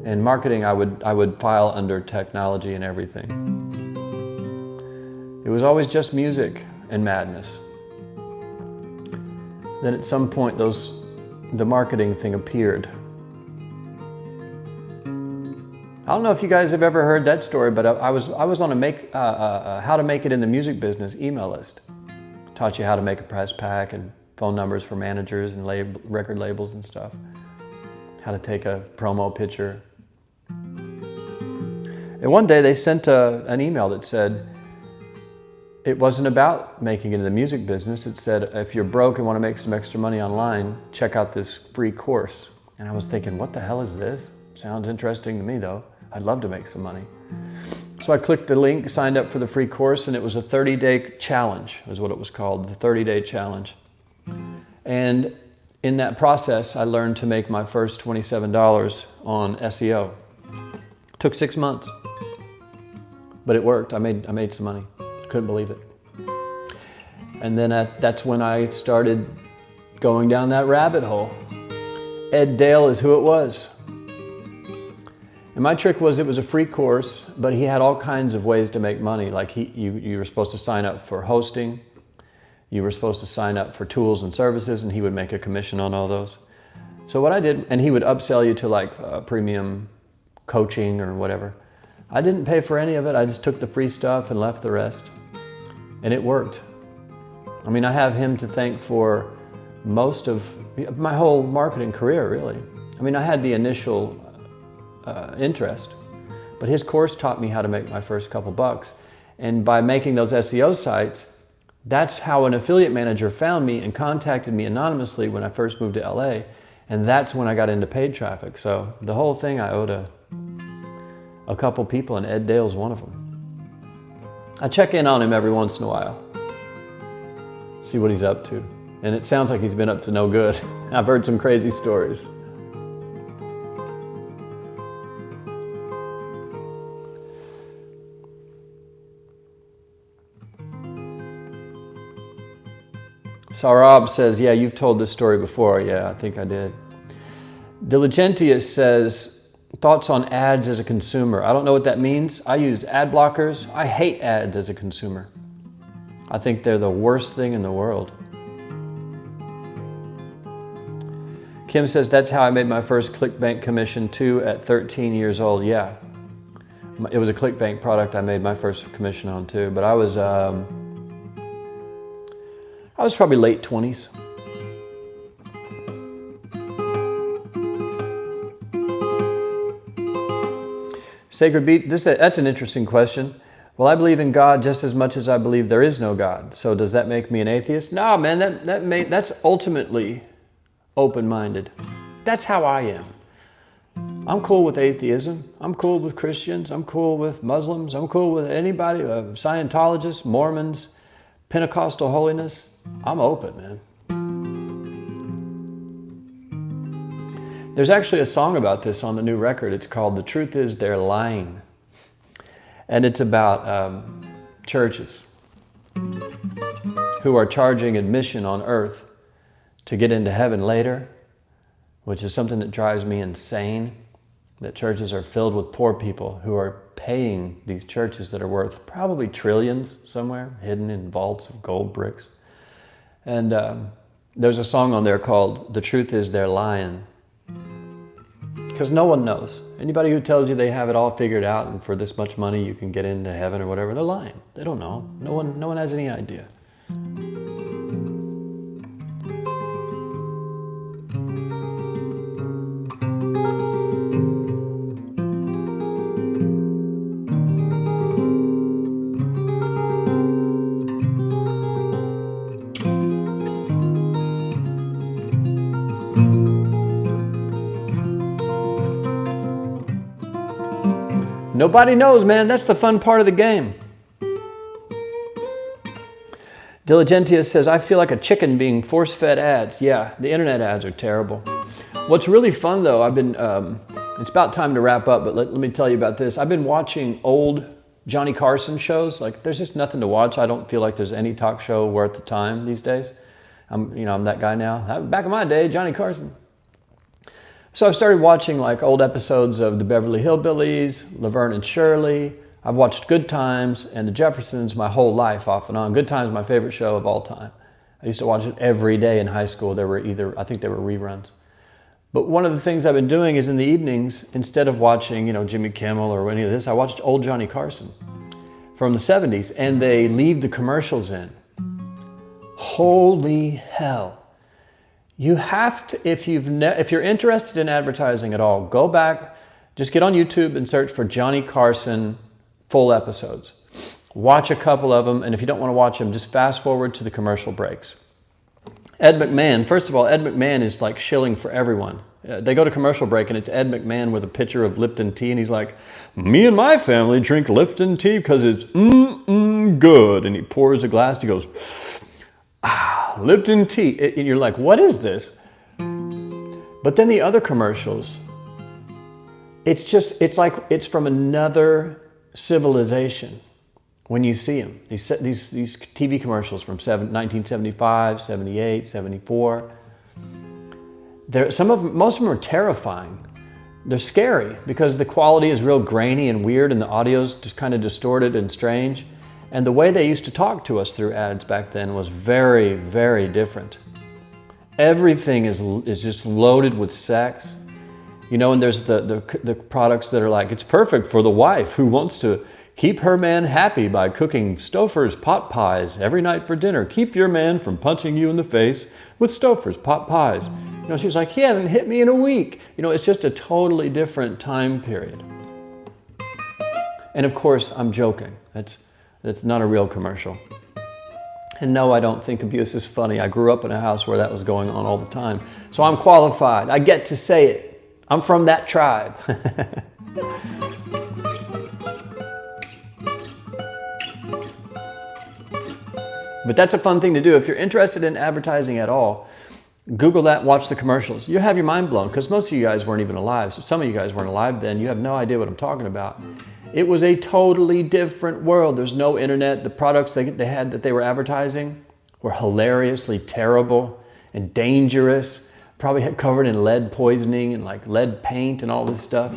And marketing, I would file under technology and everything. It was always just music and madness. Then at some point, the marketing thing appeared. I don't know if you guys have ever heard that story, but I was on a how to make it in the music business email list. Taught you how to make a press pack and phone numbers for managers and record labels and stuff. How to take a promo picture. And one day they sent an email that said, it wasn't about making it in the music business. It said, if you're broke and want to make some extra money online, check out this free course. And I was thinking, what the hell is this? Sounds interesting to me though. I'd love to make some money. So I clicked the link, signed up for the free course, and it was a 30-day challenge, is what it was called, the 30-day challenge. And in that process, I learned to make my first $27 on SEO. It took 6 months, but it worked. I made some money. Couldn't believe it. And then that's when I started going down that rabbit hole. Ed Dale is who it was. And my trick was, it was a free course, but he had all kinds of ways to make money. Like you were supposed to sign up for hosting. You were supposed to sign up for tools and services, and he would make a commission on all those. So what I did, and he would upsell you to like premium coaching or whatever. I didn't pay for any of it. I just took the free stuff and left the rest. And it worked. I mean, I have him to thank for most of my whole marketing career, really. I mean, I had the initial interest, but his course taught me how to make my first couple bucks. And by making those SEO sites, that's how an affiliate manager found me and contacted me anonymously when I first moved to LA. And that's when I got into paid traffic. So the whole thing I owed a couple people, and Ed Dale's one of them. I check in on him every once in a while, see what he's up to. And it sounds like he's been up to no good. I've heard some crazy stories. Sarab says, yeah, you've told this story before. Yeah, I think I did. Diligentius says, thoughts on ads as a consumer. I don't know what that means. I used ad blockers. I hate ads as a consumer. I think they're the worst thing in the world. Kim says, that's how I made my first ClickBank commission too at 13 years old. Yeah, it was a ClickBank product I made my first commission on too, but I was probably late 20s. Sacred Beat, that's an interesting question. Well, I believe in God just as much as I believe there is no God. So does that make me an atheist? No, man, that's ultimately open-minded. That's how I am. I'm cool with atheism. I'm cool with Christians. I'm cool with Muslims. I'm cool with anybody, Scientologists, Mormons, Pentecostal holiness. I'm open, man. There's actually a song about this on the new record. It's called The Truth Is They're Lying. And it's about churches who are charging admission on earth to get into heaven later, which is something that drives me insane, that churches are filled with poor people who are paying these churches that are worth probably trillions somewhere, hidden in vaults of gold bricks. And there's a song on there called The Truth Is They're Lying. Because no one knows. Anybody who tells you they have it all figured out and for this much money you can get into heaven or whatever, they're lying. They don't know. No one has any idea. Nobody knows, man. That's the fun part of the game. Diligentius says, I feel like a chicken being force-fed ads. Yeah, the internet ads are terrible. What's really fun, though, it's about time to wrap up, but let me tell you about this. I've been watching old Johnny Carson shows. Like, there's just nothing to watch. I don't feel like there's any talk show worth the time these days. I'm that guy now. Back in my day, Johnny Carson. So I've started watching like old episodes of the Beverly Hillbillies, Laverne and Shirley. I've watched Good Times and the Jeffersons my whole life off and on. Good Times is my favorite show of all time. I used to watch it every day in high school. I think they were reruns. But one of the things I've been doing is in the evenings, instead of watching, Jimmy Kimmel or any of this, I watched old Johnny Carson from the 70s, and they leave the commercials in. Holy hell. You have to, if you're interested in advertising at all, go back, just get on YouTube and search for Johnny Carson full episodes. Watch a couple of them, and if you don't want to watch them, just fast forward to the commercial breaks. Ed McMahon, first of all, Ed McMahon is like shilling for everyone. They go to commercial break, and it's Ed McMahon with a pitcher of Lipton tea, and he's like, me and my family drink Lipton tea because it's good. And he pours a glass, he goes, ah. Lipton tea. And you're like, what is this? But then the other commercials, it's like it's from another civilization when you see them. These TV commercials from 1975, 78, 74. Most of them are terrifying. They're scary because the quality is real grainy and weird and the audio's just kind of distorted and strange. And the way they used to talk to us through ads back then was very, very different. Everything is just loaded with sex. You know, and there's the products that are like, it's perfect for the wife who wants to keep her man happy by cooking Stouffer's pot pies every night for dinner. Keep your man from punching you in the face with Stouffer's pot pies. You know, she's like, he hasn't hit me in a week. You know, it's just a totally different time period. And of course, I'm joking. That's not a real commercial. And no, I don't think abuse is funny. I grew up in a house where that was going on all the time. So I'm qualified. I get to say it. I'm from that tribe. But that's a fun thing to do. If you're interested in advertising at all, Google that, watch the commercials. You have your mind blown because most of you guys weren't even alive. So some of you guys weren't alive then. You have no idea what I'm talking about. It was a totally different world. There's no internet. The products they had that they were advertising were hilariously terrible and dangerous. Probably had covered in lead poisoning and like lead paint and all this stuff.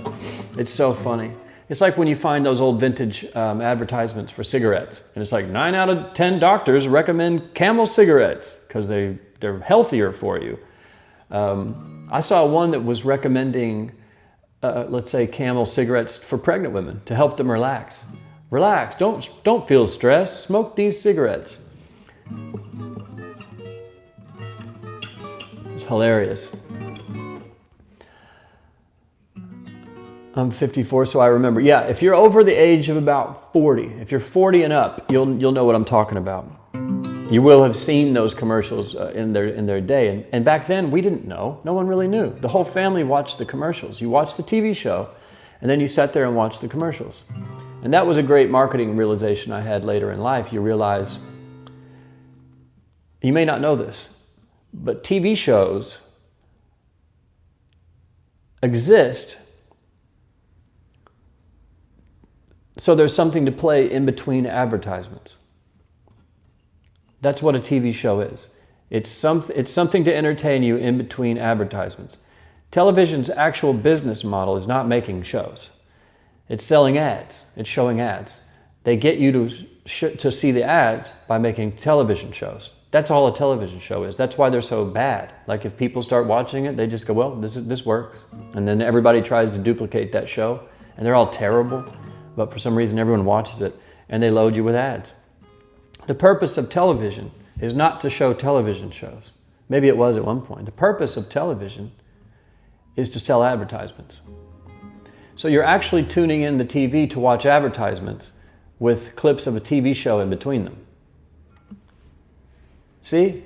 It's so funny. It's like when you find those old vintage advertisements for cigarettes. And it's like 9 out of 10 doctors recommend Camel cigarettes because they're healthier for you. I saw one that was recommending let's say Camel cigarettes for pregnant women to help them relax. Relax, don't feel stressed, smoke these cigarettes. It's hilarious. I'm 54, so I remember. Yeah, if you're over the age of about 40, if you're 40 and up, you'll know what I'm talking about. You will have seen those commercials in their day. And back then, we didn't know. No one really knew. The whole family watched the commercials. You watched the TV show, and then you sat there and watched the commercials. And that was a great marketing realization I had later in life. You realize, you may not know this, but TV shows exist so there's something to play in between advertisements. That's what a TV show is. It's something to entertain you in between advertisements. Television's actual business model is not making shows. It's selling ads. It's showing ads. They get you to see the ads by making television shows. That's all a television show is. That's why they're so bad. Like if people start watching it, they just go, well, this works. And then everybody tries to duplicate that show, and they're all terrible. But for some reason, everyone watches it, and they load you with ads. The purpose of television is not to show television shows. Maybe it was at one point. The purpose of television is to sell advertisements. So you're actually tuning in the TV to watch advertisements with clips of a TV show in between them. See?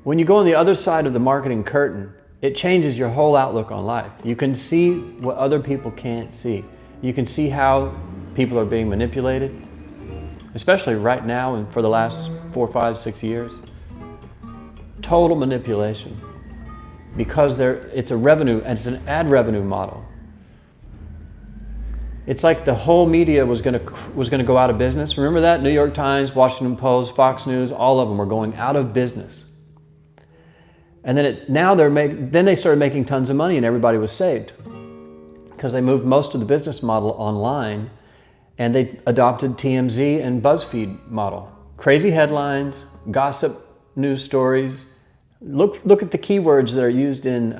When you go on the other side of the marketing curtain, it changes your whole outlook on life. You can see what other people can't see. You can see how people are being manipulated, especially right now and for the last 4, 5, 6 years. Total manipulation. Because it's an ad revenue model. It's like the whole media was going to go out of business. Remember that? New York Times, Washington Post, Fox News, all of them were going out of business. And then they started making tons of money and everybody was saved. Because they moved most of the business model online and they adopted TMZ and BuzzFeed model. Crazy headlines, gossip news stories. Look at the keywords that are used in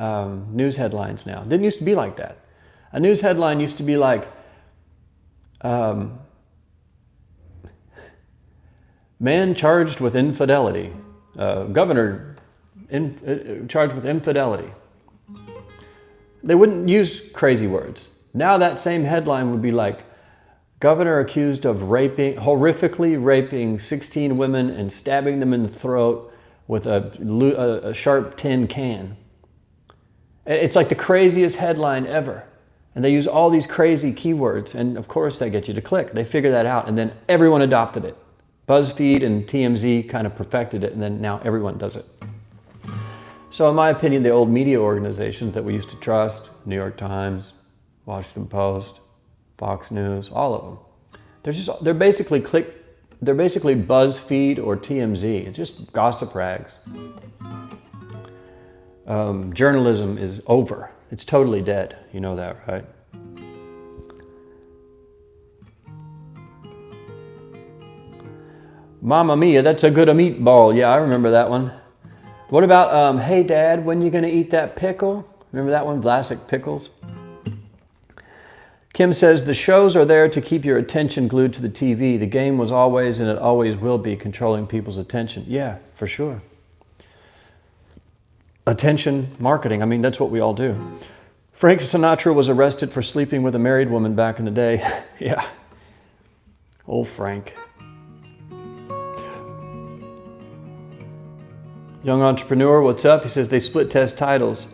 news headlines now. It didn't used to be like that. A news headline used to be like, man charged with infidelity, governor charged with infidelity. They wouldn't use crazy words. Now that same headline would be like, governor accused of horrifically raping 16 women and stabbing them in the throat with a sharp tin can. It's like the craziest headline ever. And they use all these crazy keywords, and of course that gets you to click. They figure that out, and then everyone adopted it. BuzzFeed and TMZ kind of perfected it, and then now everyone does it. So in my opinion, the old media organizations that we used to trust, New York Times, Washington Post, Fox News, all of them, they're basically BuzzFeed or TMZ. It's just gossip rags. Journalism is over. It's totally dead. You know that, right? Mamma mia, that's a good meatball. Yeah, I remember that one. What about, hey Dad, when you gonna eat that pickle? Remember that one, Vlasic Pickles? Kim says, the shows are there to keep your attention glued to the TV. The game was always, and it always will be, controlling people's attention. Yeah, for sure. Attention marketing, I mean, that's what we all do. Frank Sinatra was arrested for sleeping with a married woman back in the day. Yeah. Old Frank. Young entrepreneur, what's up? He says they split test titles.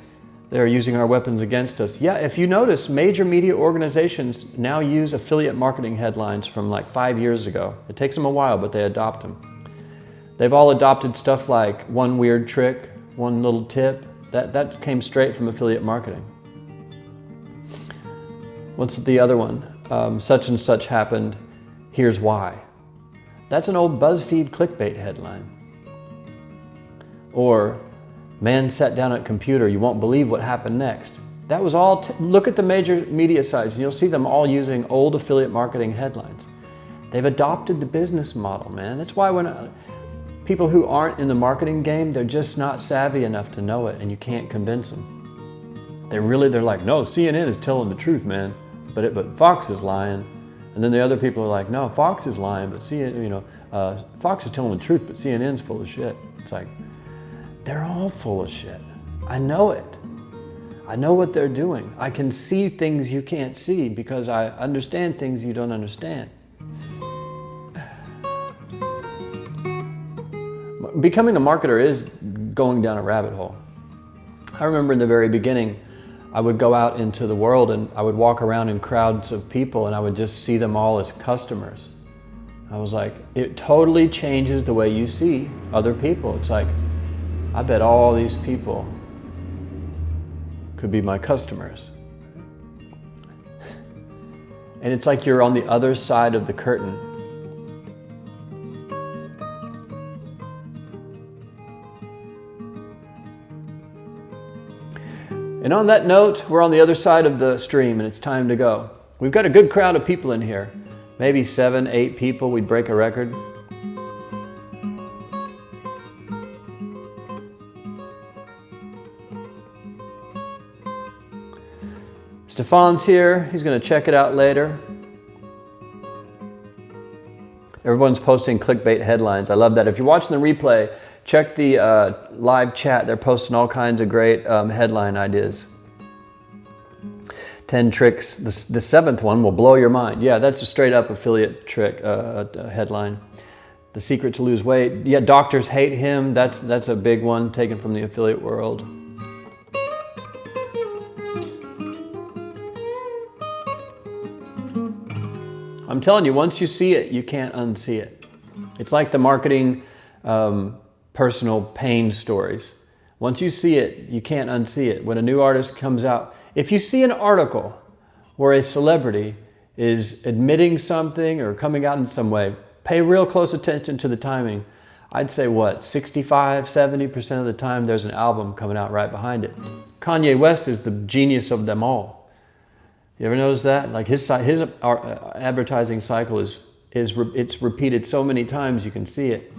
They are using our weapons against us. Yeah, if you notice, major media organizations now use affiliate marketing headlines from like 5 years ago. It takes them a while, but they adopt them. They've all adopted stuff like one weird trick, one little tip. That came straight from affiliate marketing. What's the other one? Such and such happened, here's why. That's an old BuzzFeed clickbait headline. Or, man sat down at a computer, you won't believe what happened next. That was all, look at the major media sites and you'll see them all using old affiliate marketing headlines. They've adopted the business model, man. That's why when people who aren't in the marketing game, they're just not savvy enough to know it, and you can't convince them. They're like, no, CNN is telling the truth, man, but Fox is lying. And then the other people are like, no, Fox is lying, but Fox is telling the truth, but CNN's full of shit. It's like, they're all full of shit. I know it. I know what they're doing. I can see things you can't see because I understand things you don't understand. Becoming a marketer is going down a rabbit hole. I remember in the very beginning, I would go out into the world and I would walk around in crowds of people and I would just see them all as customers. I was like, it totally changes the way you see other people. It's like, I bet all these people could be my customers. And it's like you're on the other side of the curtain. And on that note, we're on the other side of the stream and it's time to go. We've got a good crowd of people in here. Maybe 7, 8 people, we'd break a record. Stefan's here, he's going to check it out later. Everyone's posting clickbait headlines. I love that. If you're watching the replay, check the live chat. They're posting all kinds of great headline ideas. 10 tricks. The 7th one will blow your mind. Yeah, that's a straight up affiliate trick headline. The secret to lose weight. Yeah, doctors hate him. That's a big one taken from the affiliate world. I'm telling you, once you see it, you can't unsee it. It's like the marketing personal pain stories. Once you see it, you can't unsee it. When a new artist comes out, if you see an article where a celebrity is admitting something or coming out in some way, pay real close attention to the timing. I'd say what, 65, 70% of the time there's an album coming out right behind it. Kanye West is the genius of them all. You ever notice that? Like his advertising cycle it's repeated so many times you can see it.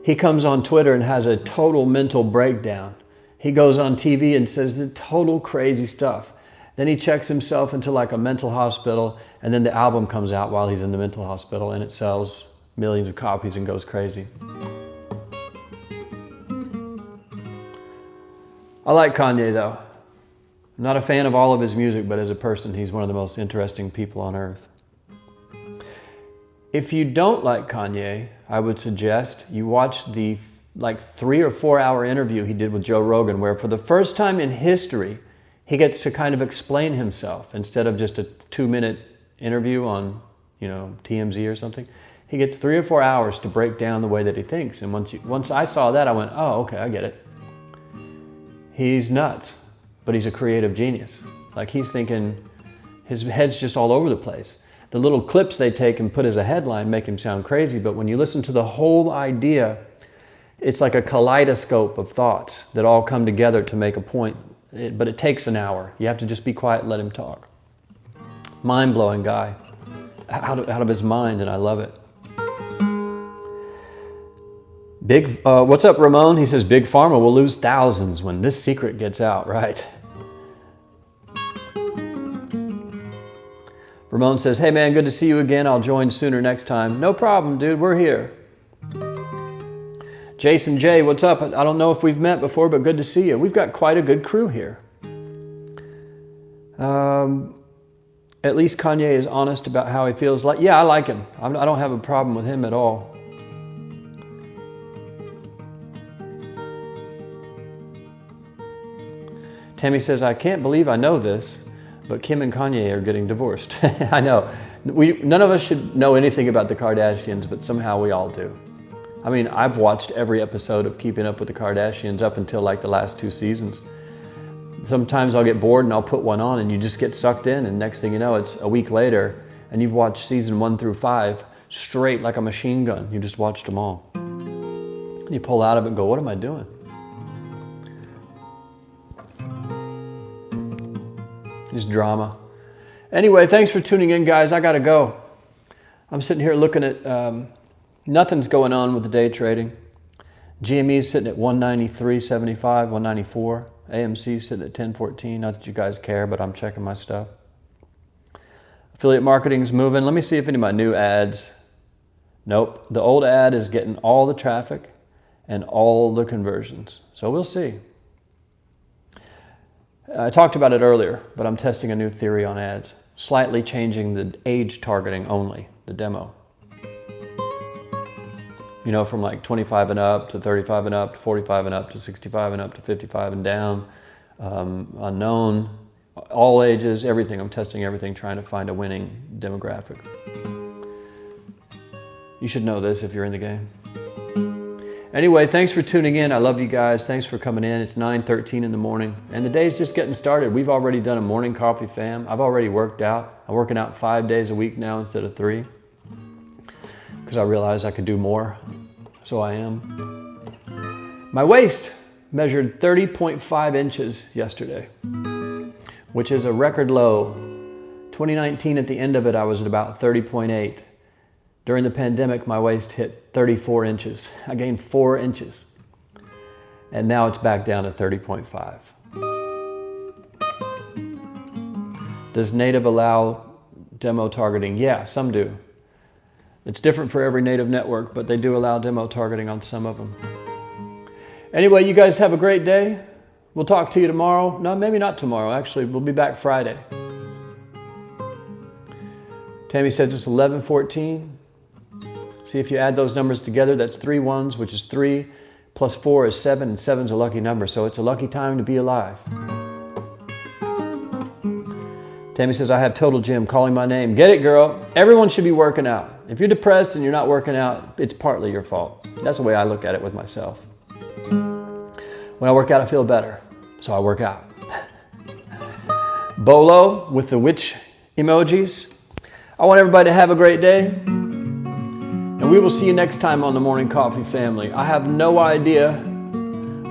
He comes on Twitter and has a total mental breakdown. He goes on TV and says the total crazy stuff. Then he checks himself into like a mental hospital, and then the album comes out while he's in the mental hospital and it sells millions of copies and goes crazy. I like Kanye though. I'm not a fan of all of his music, but as a person, he's one of the most interesting people on earth. If you don't like Kanye, I would suggest you watch the 3 or 4 hour interview he did with Joe Rogan, where for the first time in history, he gets to kind of explain himself instead of just a 2-minute interview on, TMZ or something. He gets 3 or 4 hours to break down the way that he thinks. And once I saw that, I went, oh, okay, I get it. He's nuts, but he's a creative genius. Like, he's thinking, his head's just all over the place. The little clips they take and put as a headline make him sound crazy, but when you listen to the whole idea, it's like a kaleidoscope of thoughts that all come together to make a point. But it takes an hour. You have to just be quiet and let him talk. Mind-blowing guy. Out of his mind, and I love it. What's up, Ramon? He says, Big Pharma will lose thousands when this secret gets out, right? Ramon says, hey man, good to see you again. I'll join sooner next time. No problem, dude, we're here. Jason J, what's up? I don't know if we've met before, but good to see you. We've got quite a good crew here. At least Kanye is honest about how he feels. Like, yeah, I like him. I don't have a problem with him at all. Tammy says, I can't believe I know this, but Kim and Kanye are getting divorced. I know. None of us should know anything about the Kardashians, but somehow we all do. I mean, I've watched every episode of Keeping Up with the Kardashians up until like the last 2 seasons. Sometimes I'll get bored and I'll put one on and you just get sucked in, and next thing you know, it's a week later and you've watched season 1 through 5 straight like a machine gun. You just watched them all. You pull out of it and go, what am I doing? Just drama. Anyway, thanks for tuning in, guys. I gotta go. I'm sitting here looking at, nothing's going on with the day trading. GME's sitting at 193.75, 194. AMC's sitting at 10.14. Not that you guys care, but I'm checking my stuff. Affiliate marketing's moving. Let me see if any of my new ads. Nope. The old ad is getting all the traffic and all the conversions. So we'll see. I talked about it earlier, but I'm testing a new theory on ads. Slightly changing the age targeting only, the demo. You know, from like 25 and up to 35 and up to 45 and up to 65 and up to 55 and down, unknown, all ages, everything. I'm testing everything, trying to find a winning demographic. You should know this if you're in the game. Anyway, thanks for tuning in. I love you guys. Thanks for coming in. It's 9:13 in the morning and the day's just getting started. We've already done a morning coffee, fam. I've already worked out. I'm working out 5 days a week now instead of 3 because I realized I could do more. So I am. My waist measured 30.5 inches yesterday, which is a record low. 2019, at the end of it, I was at about 30.8. During the pandemic, my waist hit 34 inches. I gained 4 inches. And now it's back down to 30.5. Does native allow demo targeting? Yeah, some do. It's different for every native network, but they do allow demo targeting on some of them. Anyway, you guys have a great day. We'll talk to you tomorrow. No, maybe not tomorrow. Actually, we'll be back Friday. Tammy says it's 11:14. See, if you add those numbers together, that's 3 ones, which is 3, plus 4 is 7, and 7's a lucky number, so it's a lucky time to be alive. Tammy says, I have Total Gym calling my name. Get it, girl. Everyone should be working out. If you're depressed and you're not working out, it's partly your fault. That's the way I look at it with myself. When I work out, I feel better, so I work out. Bolo with the witch emojis. I want everybody to have a great day. And we will see you next time on the Morning Coffee family. I have no idea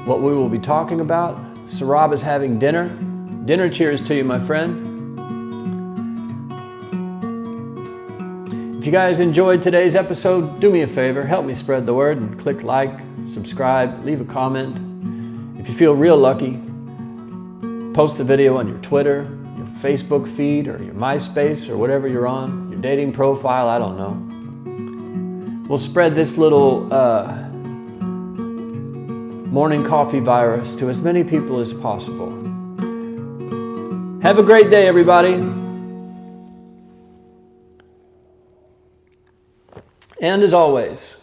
what we will be talking about. Sarab is having dinner. Dinner cheers to you, my friend. If you guys enjoyed today's episode, do me a favor, help me spread the word and click like, subscribe, leave a comment. If you feel real lucky, post the video on your Twitter, your Facebook feed, or your MySpace, or whatever you're on, your dating profile, I don't know. We'll spread this little morning coffee virus to as many people as possible. Have a great day, everybody. And as always,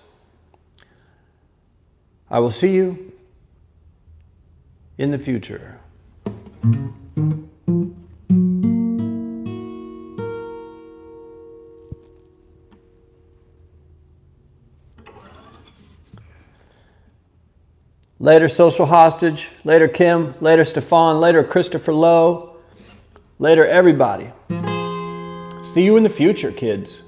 I will see you in the future. Later, Social Hostage. Later, Kim. Later, Stefan. Later, Christopher Lowe. Later, everybody. See you in the future, kids.